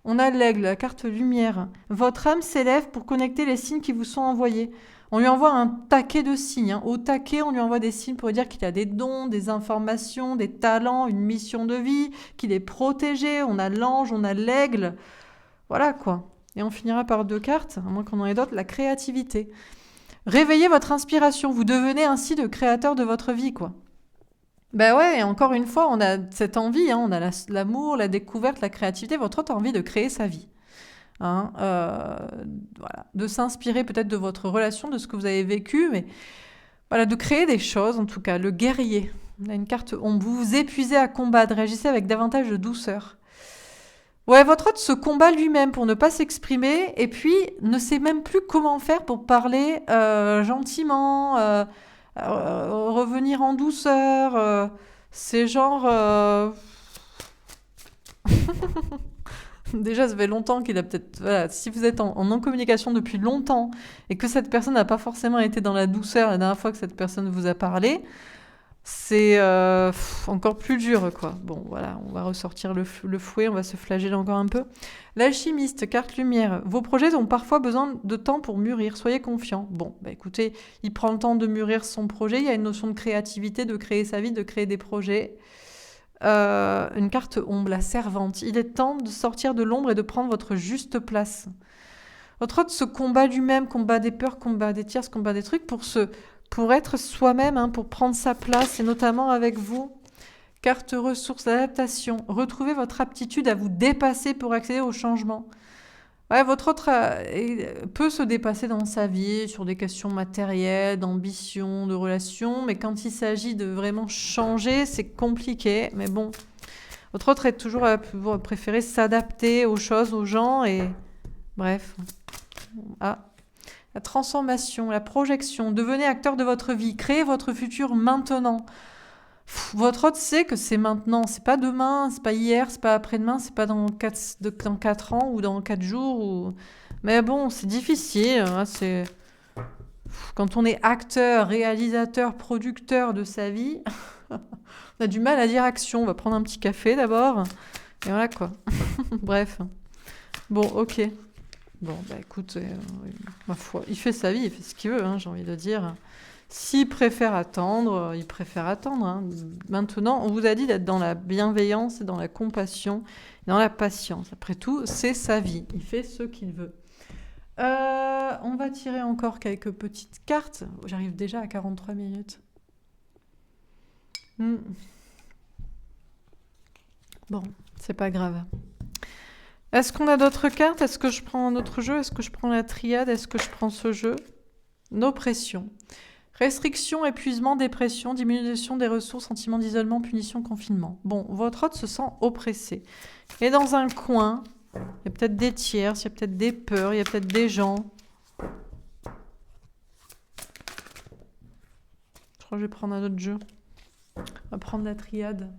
On a l'aigle, la carte lumière. Votre âme s'élève pour connecter les signes qui vous sont envoyés. On lui envoie un taquet de signes. Au taquet, on lui envoie des signes pour lui dire qu'il a des dons, des informations, des talents, une mission de vie, qu'il est protégé. On a l'ange, on a l'aigle. Voilà quoi. Et on finira par 2 cartes, à moins qu'on en ait d'autres, la créativité. Réveillez votre inspiration. Vous devenez ainsi le créateur de votre vie, quoi. Ben ouais, et encore une fois, on a cette envie, hein, on a l'amour, la découverte, la créativité. Votre autre a envie de créer sa vie. Hein, voilà. De s'inspirer peut-être de votre relation, de ce que vous avez vécu, mais voilà, de créer des choses, en tout cas. Le guerrier. On a une carte ombre. Vous vous épuisez à combattre, réagissez avec davantage de douceur. Ouais, votre hôte se combat lui-même pour ne pas s'exprimer et puis ne sait même plus comment faire pour parler gentiment, revenir en douceur. C'est genre... Déjà, ça fait longtemps qu'il a peut-être... Voilà, si vous êtes en non-communication depuis longtemps et que cette personne n'a pas forcément été dans la douceur la dernière fois que cette personne vous a parlé, c'est encore plus dur, quoi. Bon, voilà, on va ressortir le fouet, on va se flageller encore un peu. L'alchimiste, carte lumière. Vos projets ont parfois besoin de temps pour mûrir, soyez confiants. Bon, bah écoutez, il prend le temps de mûrir son projet, il y a une notion de créativité, de créer sa vie, de créer des projets. Une carte ombre, la servante. Il est temps de sortir de l'ombre et de prendre votre juste place. Votre hôte se combat lui-même, combat des peurs, combat des tierces, combat des trucs pour être soi-même, hein, pour prendre sa place, et notamment avec vous. Carte ressources, adaptation. Retrouvez votre aptitude à vous dépasser pour accéder au changement. Ouais, votre autre peut se dépasser dans sa vie sur des questions matérielles, d'ambition, de relations, mais quand il s'agit de vraiment changer, c'est compliqué. Mais bon, votre autre est toujours à préférer s'adapter aux choses, aux gens, et bref. Ah. La transformation, la projection, devenez acteur de votre vie, créez votre futur maintenant. Votre hôte sait que c'est maintenant, c'est pas demain, c'est pas hier, c'est pas après-demain, c'est pas dans 4 ans ou dans 4 jours. Mais bon, c'est difficile. Hein, quand on est acteur, réalisateur, producteur de sa vie, on a du mal à dire action. On va prendre un petit café d'abord. Et voilà quoi. Bref. Bon, ok. Bon, bah écoute, ma foi, il fait sa vie, il fait ce qu'il veut, hein, j'ai envie de dire. S'il préfère attendre, il préfère attendre. Hein. Maintenant, on vous a dit d'être dans la bienveillance et dans la compassion, et dans la patience. Après tout, c'est sa vie, il fait ce qu'il veut. On va tirer encore quelques petites cartes. J'arrive déjà à 43 minutes. Bon, c'est pas grave. Est-ce qu'on a d'autres cartes? Est-ce que je prends un autre jeu? Est-ce que je prends la triade? Est-ce que je prends ce jeu? Nos pressions. Restriction, épuisement, dépression, diminution des ressources, sentiment d'isolement, punition, confinement. Bon, votre hôte se sent oppressé. Et dans un coin, il y a peut-être des tierces, il y a peut-être des peurs, il y a peut-être des gens. Je crois que je vais prendre un autre jeu. On va prendre la triade.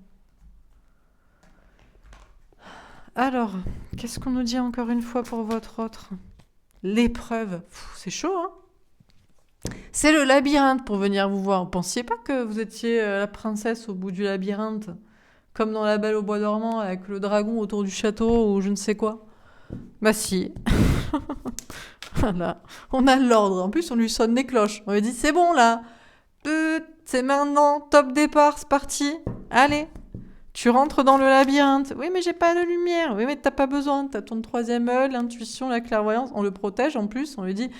Alors, qu'est-ce qu'on nous dit encore une fois pour votre autre? L'épreuve. C'est chaud, hein? C'est le labyrinthe pour venir vous voir. Vous pensiez pas que vous étiez la princesse au bout du labyrinthe, comme dans La Belle au bois dormant, avec le dragon autour du château ou je ne sais quoi? Bah si. Voilà. On a l'ordre. En plus, on lui sonne les cloches. On lui dit, c'est bon là. C'est maintenant. Top départ, c'est parti. Allez. Tu rentres dans le labyrinthe. Oui, mais j'ai pas de lumière. Oui, mais t'as pas besoin. T'as ton troisième œil, l'intuition, la clairvoyance. On le protège en plus. On lui dit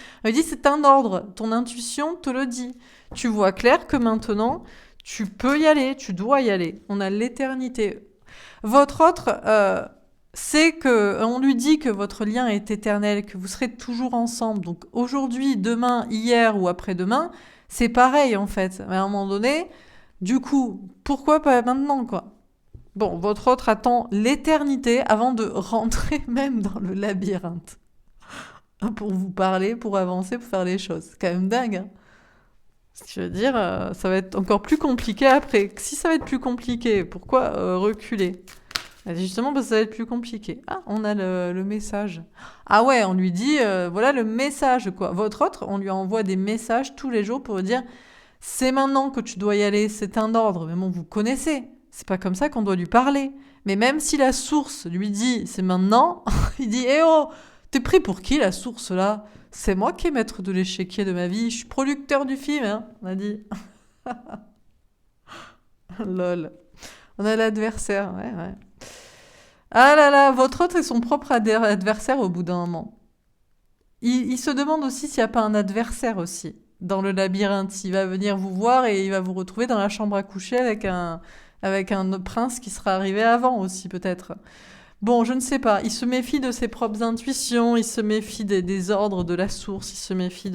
c'est un ordre. Ton intuition te le dit. Tu vois clair que maintenant, tu peux y aller. Tu dois y aller. On a l'éternité. Votre autre, c'est que on lui dit que votre lien est éternel, que vous serez toujours ensemble. Donc aujourd'hui, demain, hier ou après-demain, c'est pareil en fait. Mais à un moment donné, du coup, pourquoi pas maintenant quoi? Bon, votre autre attend l'éternité avant de rentrer même dans le labyrinthe. Pour vous parler, pour avancer, pour faire les choses. C'est quand même dingue. Hein. Je veux dire, ça va être encore plus compliqué après. Si ça va être plus compliqué, pourquoi reculer? Justement, parce que ça va être plus compliqué. Ah, on a le message. Ah ouais, on lui dit, voilà le message, quoi. Votre autre, on lui envoie des messages tous les jours pour lui dire, c'est maintenant que tu dois y aller, c'est un ordre. Mais bon, vous connaissez. C'est pas comme ça qu'on doit lui parler. Mais même si la source lui dit c'est maintenant, il dit eh oh, t'es pris pour qui la source là? C'est moi qui est maître de l'échiquier de ma vie, je suis producteur du film, hein, on a dit. Lol. On a l'adversaire, ouais. Ah là là, votre autre est son propre adversaire au bout d'un moment. Il se demande aussi s'il n'y a pas un adversaire aussi dans le labyrinthe. Il va venir vous voir et il va vous retrouver dans la chambre à coucher avec un prince qui sera arrivé avant aussi peut-être. Bon, je ne sais pas. Il se méfie de ses propres intuitions, il se méfie des ordres de la source, il se méfie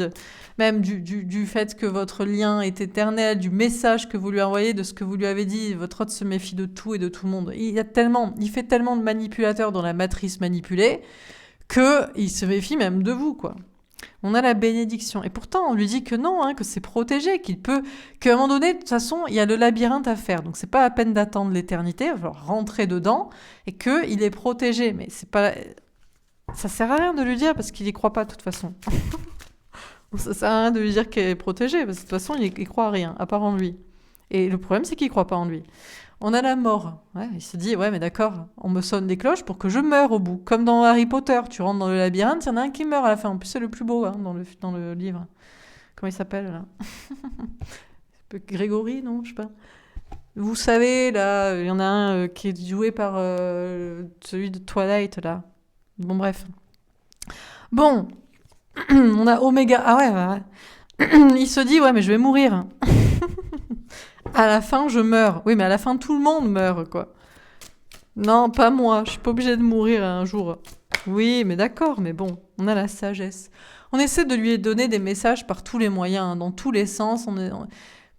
même du fait que votre lien est éternel, du message que vous lui envoyez, de ce que vous lui avez dit. Votre autre se méfie de tout et de tout le monde. Il fait tellement de manipulateurs dans la matrice manipulée qu'il se méfie même de vous, quoi. On a la bénédiction. Et pourtant, on lui dit que non, hein, que c'est protégé, qu'à un moment donné, de toute façon, il y a le labyrinthe à faire. Donc, c'est pas la peine d'attendre l'éternité, il va falloir rentrer dedans et qu'il est protégé. Mais c'est pas, ça sert à rien de lui dire parce qu'il y croit pas de toute façon. Ça sert à rien de lui dire qu'il est protégé parce que de toute façon, il croit à rien, à part en lui. Et le problème, c'est qu'il croit pas en lui. On a la mort. Ouais, il se dit, ouais, mais d'accord, on me sonne des cloches pour que je meure au bout. Comme dans Harry Potter, tu rentres dans le labyrinthe, il y en a un qui meurt à la fin. En plus, c'est le plus beau hein, dans le livre. Comment il s'appelle, là? Grégory, non? Je sais pas. Vous savez, là, il y en a un qui est joué par celui de Twilight, là. Bon, bref. Bon, on a Oméga. Ah ouais. Il se dit, ouais, mais je vais mourir. À la fin, je meurs. Oui, mais à la fin, tout le monde meurt, quoi. Non, pas moi. Je suis pas obligée de mourir un jour. Oui, mais d'accord, mais bon, on a la sagesse. On essaie de lui donner des messages par tous les moyens, hein, dans tous les sens.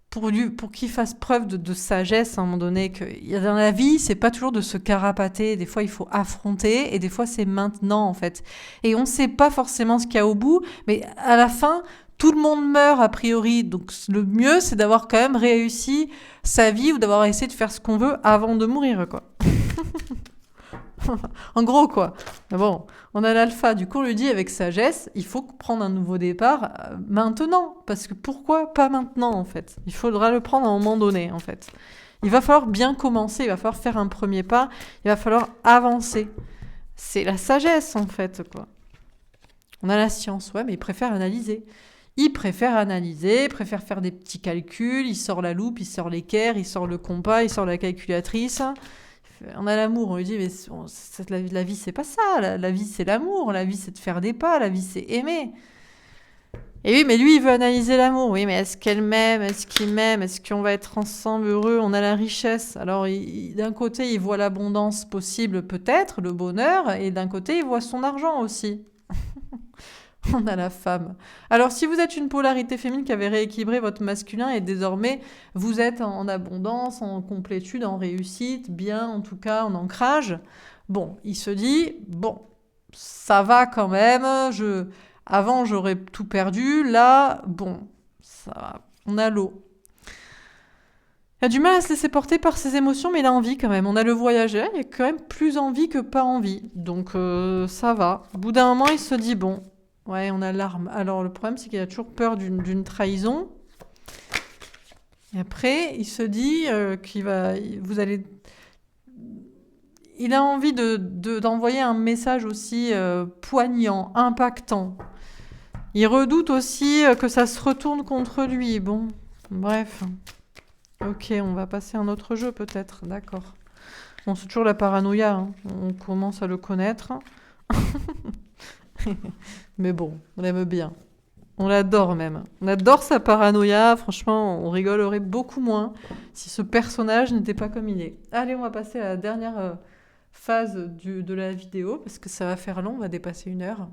Pour qu'il fasse preuve de sagesse à un moment donné. Dans la vie, c'est pas toujours de se carapater. Des fois, il faut affronter, et des fois, c'est maintenant, en fait. Et on sait pas forcément ce qu'il y a au bout, mais à la fin, tout le monde meurt a priori, donc le mieux c'est d'avoir quand même réussi sa vie ou d'avoir essayé de faire ce qu'on veut avant de mourir, quoi. En gros, quoi. Mais bon, on a l'alpha, du coup on lui dit avec sagesse, il faut prendre un nouveau départ maintenant, parce que pourquoi pas maintenant en fait? Il faudra le prendre à un moment donné en fait. Il va falloir bien commencer, il va falloir faire un premier pas, il va falloir avancer. C'est la sagesse en fait, quoi. On a la science, ouais, mais il préfère analyser. Il préfère analyser, il préfère faire des petits calculs, il sort la loupe, il sort l'équerre, il sort le compas, il sort la calculatrice. On a l'amour, on lui dit, mais la vie c'est pas ça, la vie c'est l'amour, la vie c'est de faire des pas, la vie c'est aimer. Et oui, mais lui il veut analyser l'amour, oui, mais est-ce qu'elle m'aime, est-ce qu'il m'aime, est-ce qu'on va être ensemble heureux, on a la richesse. Alors d'un côté il voit l'abondance possible peut-être, le bonheur, et d'un côté il voit son argent aussi. On a la femme. Alors, si vous êtes une polarité féminine qui avait rééquilibré votre masculin et désormais vous êtes en abondance, en complétude, en réussite, bien en tout cas, en ancrage, bon, il se dit, bon, ça va quand même, avant j'aurais tout perdu, là, bon, ça va, on a l'eau. Il a du mal à se laisser porter par ses émotions, mais il a envie quand même. On a le voyageur, il a quand même plus envie que pas envie. Donc ça va. Au bout d'un moment, il se dit, bon, ouais, on a l'arme. Alors le problème, c'est qu'il a toujours peur d'une trahison. Et après, il se dit vous allez... Il a envie d'envoyer un message aussi poignant, impactant. Il redoute aussi que ça se retourne contre lui. Bon, bref. Ok, on va passer à un autre jeu peut-être, d'accord. Bon, c'est toujours la paranoïa, hein. On commence à le connaître. Mais bon, on l'aime bien. On l'adore même. On adore sa paranoïa, franchement, on rigolerait beaucoup moins si ce personnage n'était pas comme il est. Allez, on va passer à la dernière phase de la vidéo, parce que ça va faire long, on va dépasser 1 heure.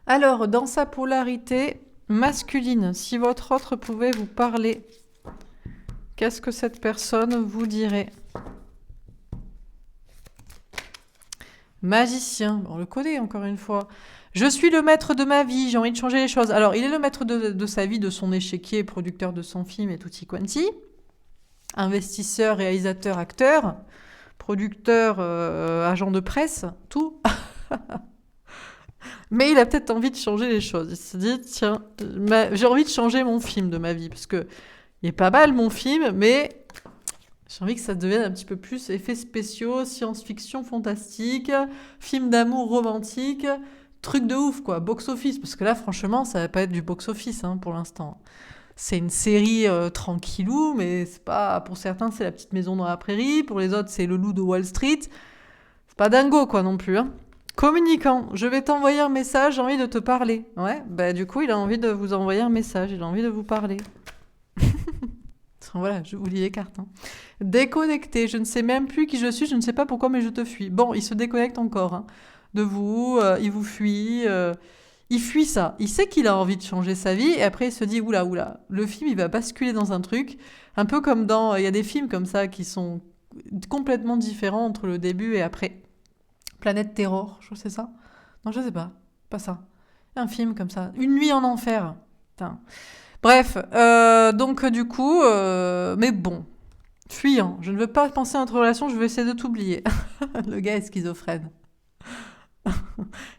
Alors, dans sa polarité masculine, si votre autre pouvait vous parler, qu'est-ce que cette personne vous dirait? Magicien, on le connaît encore une fois. Je suis le maître de ma vie, j'ai envie de changer les choses. Alors, il est le maître de sa vie, de son échiquier, producteur de son film et tutti quanti. Investisseur, réalisateur, acteur, producteur, agent de presse, tout. Mais il a peut-être envie de changer les choses. Il se dit, tiens, j'ai envie de changer mon film de ma vie, parce que il est pas mal mon film, mais j'ai envie que ça devienne un petit peu plus effets spéciaux, science-fiction fantastique, film d'amour romantique, truc de ouf, quoi, box-office. Parce que là, franchement, ça va pas être du box-office hein, pour l'instant. C'est une série tranquillou, mais c'est pas, pour certains, c'est La Petite Maison dans la Prairie, pour les autres, c'est Le Loup de Wall Street. C'est pas dingo, quoi, non plus, hein. Communicant, je vais t'envoyer un message, j'ai envie de te parler. Ouais, bah du coup, il a envie de vous envoyer un message, il a envie de vous parler. Voilà, je vous lis les cartes. Hein. Déconnecté, je ne sais même plus qui je suis, je ne sais pas pourquoi, mais je te fuis. Bon, il se déconnecte encore hein, de vous, il vous fuit. Il fuit ça. Il sait qu'il a envie de changer sa vie, et après il se dit, oula, oula, le film, il va basculer dans un truc, un peu comme dans... Il y a des films comme ça qui sont complètement différents entre le début et après. Planète Terror, je crois que c'est ça. Non, je sais pas ça. Un film comme ça. Une nuit en enfer. Putain. Bref, donc du coup, mais bon, fuyant. Je ne veux pas penser à notre relation, je veux essayer de t'oublier. Le gars est schizophrène.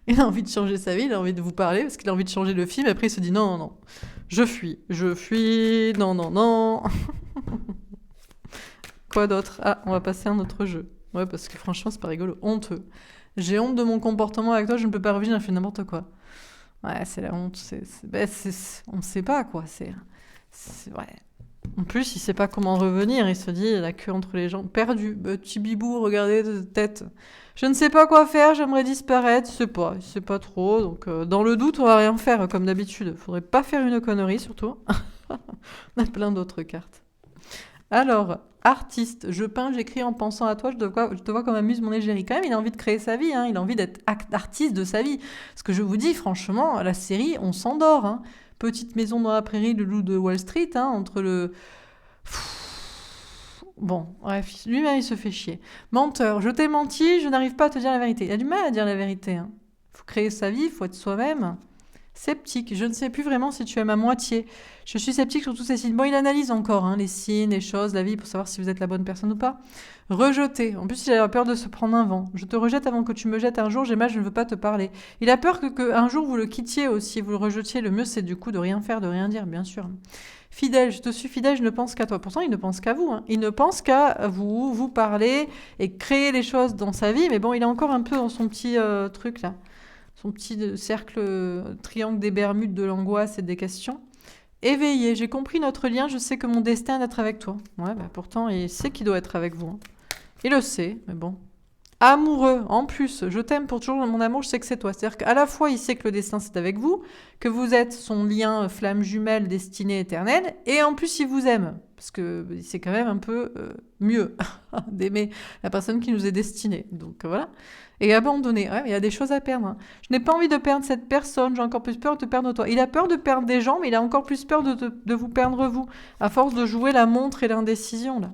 Il a envie de changer sa vie, il a envie de vous parler parce qu'il a envie de changer le film. Après, il se dit non, non, non, je fuis, non, non, non. Quoi d'autre? Ah, on va passer à un autre jeu. Ouais, parce que franchement, c'est pas rigolo. Honteux. J'ai honte de mon comportement avec toi, je ne peux pas revenir, j'ai fait n'importe quoi. Ouais, c'est la honte. On ne sait pas, quoi. Ouais. En plus, il ne sait pas comment revenir. Il se dit, la queue entre les jambes, perdu. Petit bibou, regardez de tête. Je ne sais pas quoi faire, j'aimerais disparaître. Il ne sait pas trop. Donc, dans le doute, on va rien faire, comme d'habitude. Il ne faudrait pas faire une connerie, surtout. On a plein d'autres cartes. Alors, artiste, je peins, j'écris en pensant à toi, je te vois comme amuse mon égérie. Quand même, il a envie de créer sa vie, hein, il a envie d'être artiste de sa vie. Ce que je vous dis, franchement, la série, on s'endort. Hein. Petite maison dans la prairie, le loup de Wall Street, hein, entre le... Bon, bref, lui-même, il se fait chier. Menteur, je t'ai menti, je n'arrive pas à te dire la vérité. Il a du mal à dire la vérité. Hein. Faut créer sa vie, faut être soi-même. Sceptique, je ne sais plus vraiment si tu aimes à moitié. Je suis sceptique sur tous ces signes. Bon, il analyse encore hein, les signes, les choses, la vie, pour savoir si vous êtes la bonne personne ou pas. Rejeté. En plus, il a peur de se prendre un vent. Je te rejette avant que tu me jettes un jour. J'ai mal, je ne veux pas te parler. Il a peur que un jour vous le quittiez aussi, vous le rejetiez. Le mieux, c'est du coup de rien faire, de rien dire, bien sûr. Fidèle, je te suis fidèle, je ne pense qu'à toi. Pourtant, il ne pense qu'à vous. Hein. Il ne pense qu'à vous parler et créer les choses dans sa vie. Mais bon, il est encore un peu dans son petit truc là. Son petit cercle triangle des Bermudes de l'angoisse et des questions. Éveillé, j'ai compris notre lien, je sais que mon destin est d'être avec toi. Ouais, bah pourtant, il sait qu'il doit être avec vous. Hein. Il le sait, mais bon. Amoureux, en plus, je t'aime pour toujours, mon amour, je sais que c'est toi. C'est-à-dire qu'à la fois, il sait que le destin, c'est avec vous, que vous êtes son lien flamme jumelle, destinée éternelle, et en plus, il vous aime. Parce que c'est quand même un peu mieux d'aimer la personne qui nous est destinée. Donc voilà. Et abandonner. Ouais, il y a des choses à perdre. Hein. Je n'ai pas envie de perdre cette personne, j'ai encore plus peur de te perdre toi. Il a peur de perdre des gens, mais il a encore plus peur de vous perdre vous, à force de jouer la montre et l'indécision, là.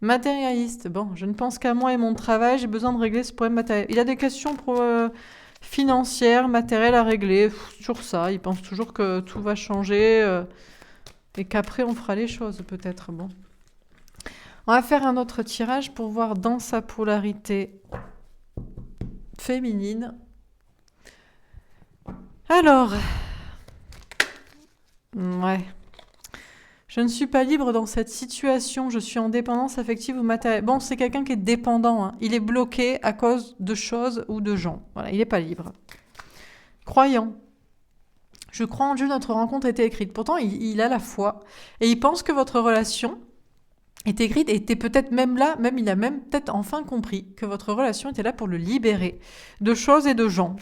Matérialiste. Bon, je ne pense qu'à moi et mon travail, j'ai besoin de régler ce problème matériel. Il a des questions financières, matérielles à régler. Toujours ça. Il pense toujours que tout va changer et qu'après on fera les choses, peut-être. Bon. On va faire un autre tirage pour voir dans sa polarité féminine. Alors. Ouais. Je ne suis pas libre dans cette situation, je suis en dépendance affective ou matérielle. Bon, c'est quelqu'un qui est dépendant, hein. Il est bloqué à cause de choses ou de gens. Voilà, il n'est pas libre. Croyant. Je crois en Dieu, notre rencontre était écrite. Pourtant, il a la foi. Et il pense que votre relation est écrite et était peut-être même là, même il a même peut-être enfin compris que votre relation était là pour le libérer de choses et de gens.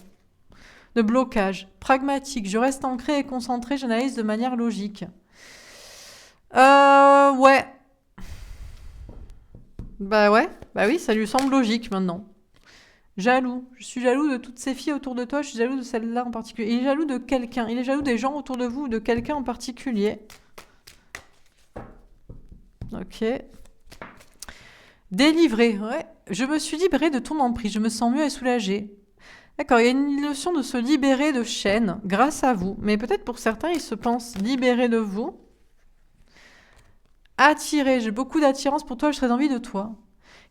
De blocage. Pragmatique. Je reste ancré et concentré, j'analyse de manière logique. Ouais. Bah ouais, bah oui, ça lui semble logique maintenant. Jaloux. Je suis jaloux de toutes ces filles autour de toi, je suis jaloux de celle-là en particulier. Il est jaloux de quelqu'un, il est jaloux des gens autour de vous ou de quelqu'un en particulier. Ok. Délivré, ouais. Je me suis libérée de ton emprise, je me sens mieux et soulagée. D'accord, il y a une notion de se libérer de chaînes grâce à vous. Mais peut-être pour certains, ils se pensent libérés de vous. Attiré, j'ai beaucoup d'attirance pour toi, j'ai très envie de toi.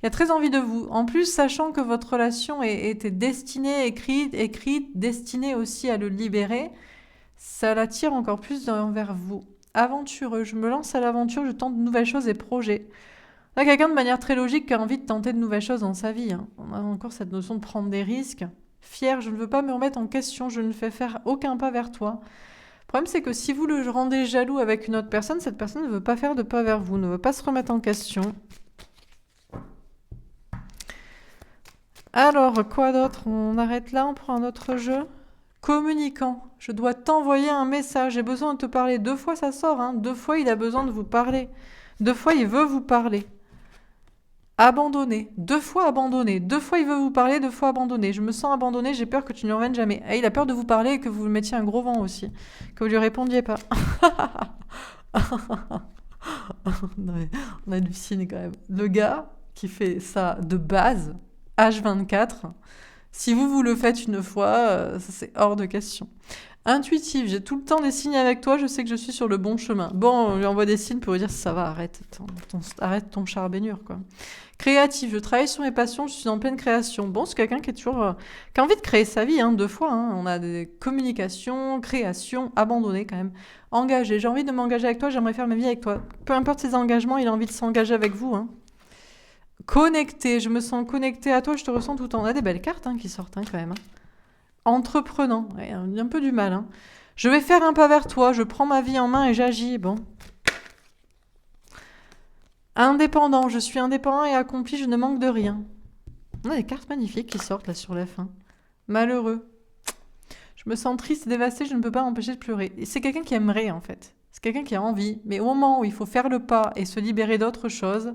Il a très envie de vous. En plus, sachant que votre relation était destinée, écrite, destinée aussi à le libérer, ça l'attire encore plus vers vous. Aventureux, je me lance à l'aventure, je tente de nouvelles choses et projets. Là, quelqu'un de manière très logique qui a envie de tenter de nouvelles choses dans sa vie. Hein. On a encore cette notion de prendre des risques. Fier, je ne veux pas me remettre en question, je ne fais faire aucun pas vers toi. Le problème, c'est que si vous le rendez jaloux avec une autre personne, cette personne ne veut pas faire de pas vers vous, ne veut pas se remettre en question. Alors, quoi d'autre? On arrête là, on prend un autre jeu. Communicant. Je dois t'envoyer un message, j'ai besoin de te parler. 2 fois, ça sort, hein. 2 fois, il a besoin de vous parler. 2 fois, il veut vous parler. Abandonné. 2 fois abandonné. 2 fois, il veut vous parler, 2 fois abandonné. Je me sens abandonné, j'ai peur que tu ne reviennes jamais. Et il a peur de vous parler et que vous mettiez un gros vent aussi. Que vous lui répondiez pas. On hallucine quand même. Le gars qui fait ça de base, H24, si vous le faites une fois, ça c'est hors de question. Intuitif, j'ai tout le temps des signes avec toi, je sais que je suis sur le bon chemin. Bon, on lui envoie des signes pour lui dire ça va, arrête ton charbénure, quoi. Créatif, je travaille sur mes passions, je suis en pleine création. Bon, c'est quelqu'un qui est toujours qui a envie de créer sa vie, hein, 2 fois. Hein. On a des communications, création, abandonné quand même. Engagé, j'ai envie de m'engager avec toi, j'aimerais faire ma vie avec toi. Peu importe ses engagements, il a envie de s'engager avec vous. Hein. Connecté, je me sens connecté à toi, je te ressens tout le temps. On a des belles cartes qui sortent quand même. Hein. Entreprenant, ouais, un peu du mal. Hein. Je vais faire un pas vers toi, je prends ma vie en main et j'agis. Bon. Indépendant, je suis indépendant et accompli, je ne manque de rien. On a des cartes magnifiques qui sortent là sur la fin. Malheureux. Je me sens triste et dévastée, je ne peux pas m'empêcher de pleurer. Et c'est quelqu'un qui aimerait en fait. C'est quelqu'un qui a envie. Mais au moment où il faut faire le pas et se libérer d'autre chose,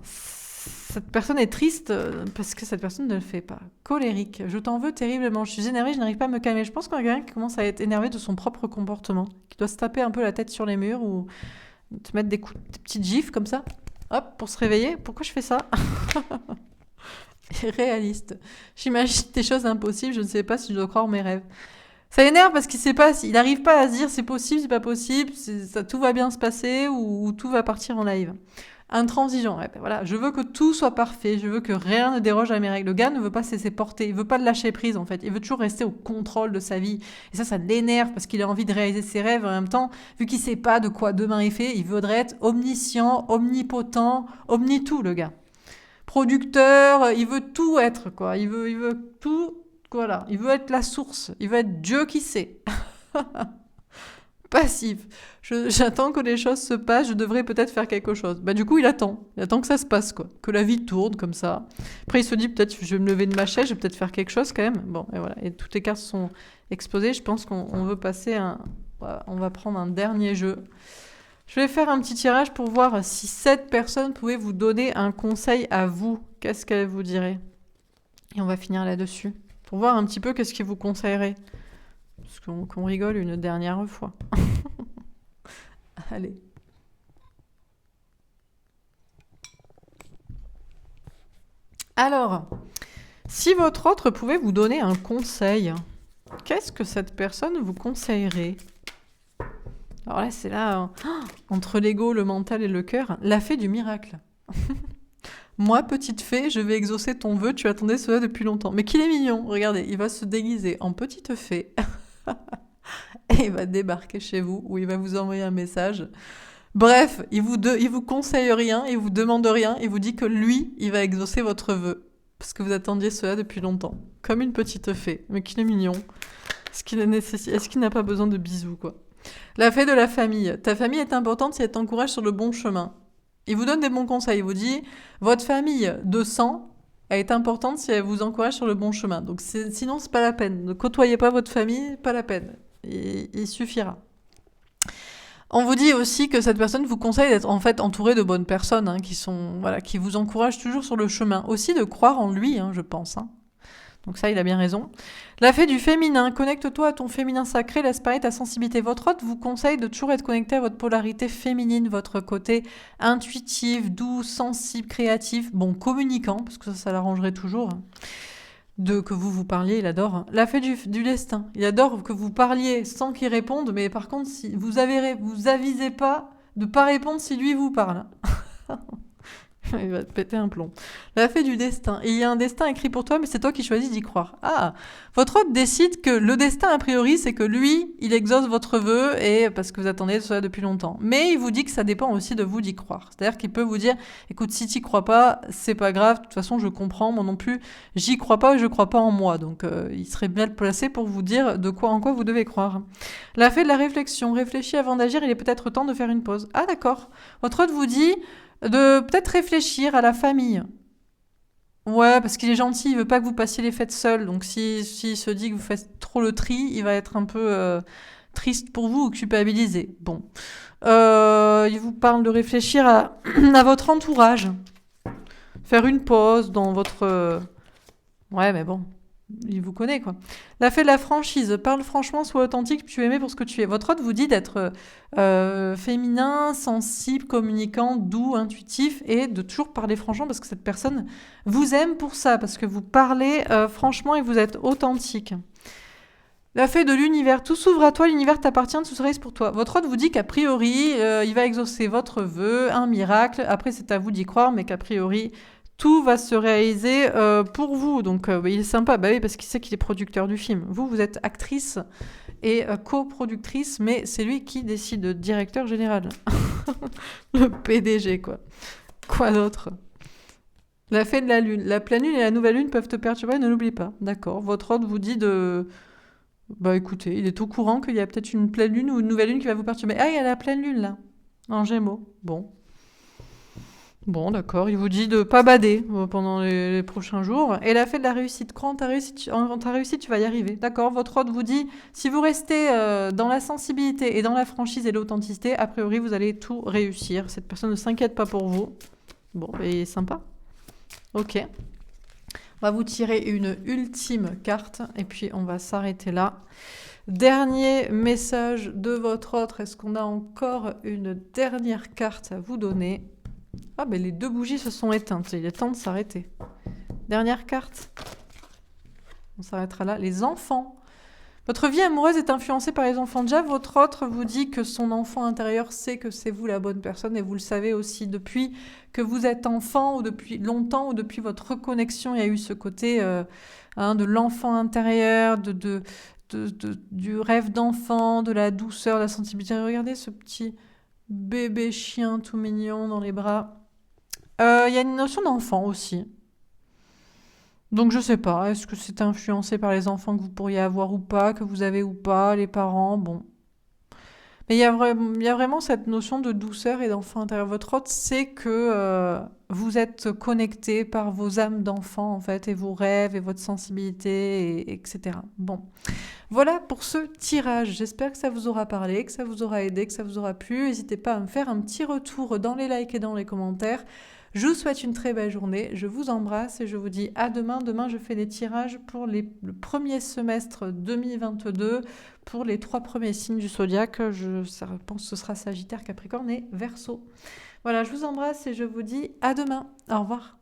cette personne est triste parce que cette personne ne le fait pas. Colérique, je t'en veux terriblement. Je suis énervée, je n'arrive pas à me calmer. Je pense qu'on a quelqu'un qui commence à être énervé de son propre comportement, qui doit se taper un peu la tête sur les murs ou te mettre des petites gifs comme ça, hop, pour se réveiller. Pourquoi je fais ça? Réaliste. J'imagine des choses impossibles, je ne sais pas si je dois croire mes rêves. Ça l'énerve parce qu'il sait pas, il n'arrive pas à se dire c'est possible, c'est pas possible, tout va bien se passer ou tout va partir en live. Intransigeant, ouais, ben voilà, je veux que tout soit parfait, je veux que rien ne déroge à mes règles. Le gars ne veut pas se laisser porter, il veut pas le lâcher prise en fait, il veut toujours rester au contrôle de sa vie. Et ça l'énerve parce qu'il a envie de réaliser ses rêves en même temps, vu qu'il sait pas de quoi demain est fait, il voudrait être omniscient, omnipotent, omni-tout le gars. Producteur, il veut tout être quoi, il veut tout, voilà, il veut être la source, il veut être Dieu qui sait. Passif. J'attends que les choses se passent, je devrais peut-être faire quelque chose. Bah du coup, il attend. Il attend que ça se passe, quoi. Que la vie tourne comme ça. Après, il se dit peut-être je vais me lever de ma chaise, je vais peut-être faire quelque chose quand même. Bon, et voilà. Et toutes les cartes sont exposées. Je pense qu'on veut passer un... Voilà, on va prendre un dernier jeu. Je vais faire un petit tirage pour voir si cette personne pouvait vous donner un conseil à vous. Qu'est-ce qu'elle vous dirait? Et on va finir là-dessus. Pour voir un petit peu qu'est-ce qu'il vous conseillerait. Parce qu'on rigole une dernière fois. Allez. Alors, si votre autre pouvait vous donner un conseil, qu'est-ce que cette personne vous conseillerait? Alors là, c'est là, entre l'ego, le mental et le cœur, la fée du miracle. Moi, petite fée, je vais exaucer ton vœu, tu attendais cela depuis longtemps. Mais qu'il est mignon, regardez, il va se déguiser en petite fée. Et il va débarquer chez vous, ou il va vous envoyer un message. Bref, il vous conseille rien, il vous demande rien, il vous dit que lui, il va exaucer votre vœu. Parce que vous attendiez cela depuis longtemps. Comme une petite fée. Mais qu'il est mignon. Est-ce qu'il n'a pas besoin de bisous, quoi? La fée de la famille. Ta famille est importante si elle t'encourage sur le bon chemin. Il vous donne des bons conseils. Il vous dit, votre famille de sang, elle est importante si elle vous encourage sur le bon chemin. Donc sinon, c'est pas la peine. Ne côtoyez pas votre famille, pas la peine. Il suffira. On vous dit aussi que cette personne vous conseille d'être en fait entouré de bonnes personnes qui vous encouragent toujours sur le chemin. Aussi de croire en lui, je pense. Donc ça, il a bien raison. La fée du féminin. Connecte-toi à ton féminin sacré, laisse parler ta sensibilité. Votre hôte vous conseille de toujours être connecté à votre polarité féminine, votre côté intuitif, doux, sensible, créatif, communicant, parce que ça l'arrangerait toujours. Que vous parliez, il adore. La fée du destin. Il adore que vous parliez sans qu'il réponde, mais par contre, si vous avisez pas de pas répondre si lui vous parle. Il va te péter un plomb. La fée du destin. Il y a un destin écrit pour toi, mais c'est toi qui choisis d'y croire. Ah, votre hôte décide que le destin, a priori, c'est que lui, il exauce votre vœu, et parce que vous attendez cela depuis longtemps. Mais il vous dit que ça dépend aussi de vous d'y croire. C'est-à-dire qu'il peut vous dire, écoute, si t'y crois pas, c'est pas grave, de toute façon, je comprends, moi non plus, j'y crois pas et je crois pas en moi. Donc, il serait bien placé pour vous dire en quoi vous devez croire. La fée de la réflexion. Réfléchis avant d'agir, il est peut-être temps de faire une pause. Ah, d'accord. Votre hôte vous dit de peut-être réfléchir à la famille. Ouais, parce qu'il est gentil, il veut pas que vous passiez les fêtes seul. Donc s'il se dit que vous faites trop le tri, il va être un peu triste pour vous ou culpabilisé. Bon. Il vous parle de réfléchir à votre entourage. Faire une pause dans votre... Ouais, mais bon, il vous connaît, quoi. La fée de la franchise. Parle franchement, sois authentique, tu es aimé pour ce que tu es. Votre hôte vous dit d'être féminin, sensible, communicant, doux, intuitif et de toujours parler franchement parce que cette personne vous aime pour ça, parce que vous parlez franchement et vous êtes authentique. La fée de l'univers. Tout s'ouvre à toi, l'univers t'appartient, tout se réalise pour toi. Votre hôte vous dit qu'a priori, il va exaucer votre vœu, un miracle. Après, c'est à vous d'y croire, mais qu'a priori, tout va se réaliser pour vous. Donc, il est sympa, bah oui, parce qu'il sait qu'il est producteur du film. Vous êtes actrice et coproductrice, mais c'est lui qui décide, directeur général. Le PDG, quoi. Quoi d'autre? La fée de la lune. La pleine lune et la nouvelle lune peuvent te perturber, ne l'oublie pas. D'accord. Votre hôte vous dit de... Bah écoutez, il est au courant qu'il y a peut-être une pleine lune ou une nouvelle lune qui va vous perturber. Ah, il y a la pleine lune, là. En Gémeaux. Bon. Bon, d'accord. Il vous dit de pas bader pendant les prochains jours. Et la fête de la réussite. Crois en ta réussite, tu vas y arriver. D'accord. Votre hôte vous dit, si vous restez dans la sensibilité et dans la franchise et l'authenticité, a priori, vous allez tout réussir. Cette personne ne s'inquiète pas pour vous. Bon, et sympa. Ok. On va vous tirer une ultime carte et puis on va s'arrêter là. Dernier message de votre autre. Est-ce qu'on a encore une dernière carte à vous donner? Ah, ben les deux bougies se sont éteintes. Il est temps de s'arrêter. Dernière carte. On s'arrêtera là. Les enfants. Votre vie amoureuse est influencée par les enfants. Déjà, votre autre vous dit que son enfant intérieur sait que c'est vous la bonne personne et vous le savez aussi depuis que vous êtes enfant ou depuis longtemps ou depuis votre reconnexion. Il y a eu ce côté de l'enfant intérieur, du rêve d'enfant, de la douceur, de la sensibilité. Regardez ce petit bébé chien tout mignon dans les bras. Il y a une notion d'enfant aussi. Donc je sais pas, est-ce que c'est influencé par les enfants que vous pourriez avoir ou pas, que vous avez ou pas, les parents, bon. Mais il y a vraiment cette notion de douceur et d'enfant intérieur. Votre hôte sait que vous êtes connecté par vos âmes d'enfant, en fait, et vos rêves et votre sensibilité, etc. Bon, voilà pour ce tirage. J'espère que ça vous aura parlé, que ça vous aura aidé, que ça vous aura plu. N'hésitez pas à me faire un petit retour dans les likes et dans les commentaires. Je vous souhaite une très belle journée. Je vous embrasse et je vous dis à demain. Demain, je fais des tirages pour le premier semestre 2022 pour les 3 premiers signes du zodiaque. Je pense que ce sera Sagittaire, Capricorne et Verseau. Voilà, je vous embrasse et je vous dis à demain. Au revoir.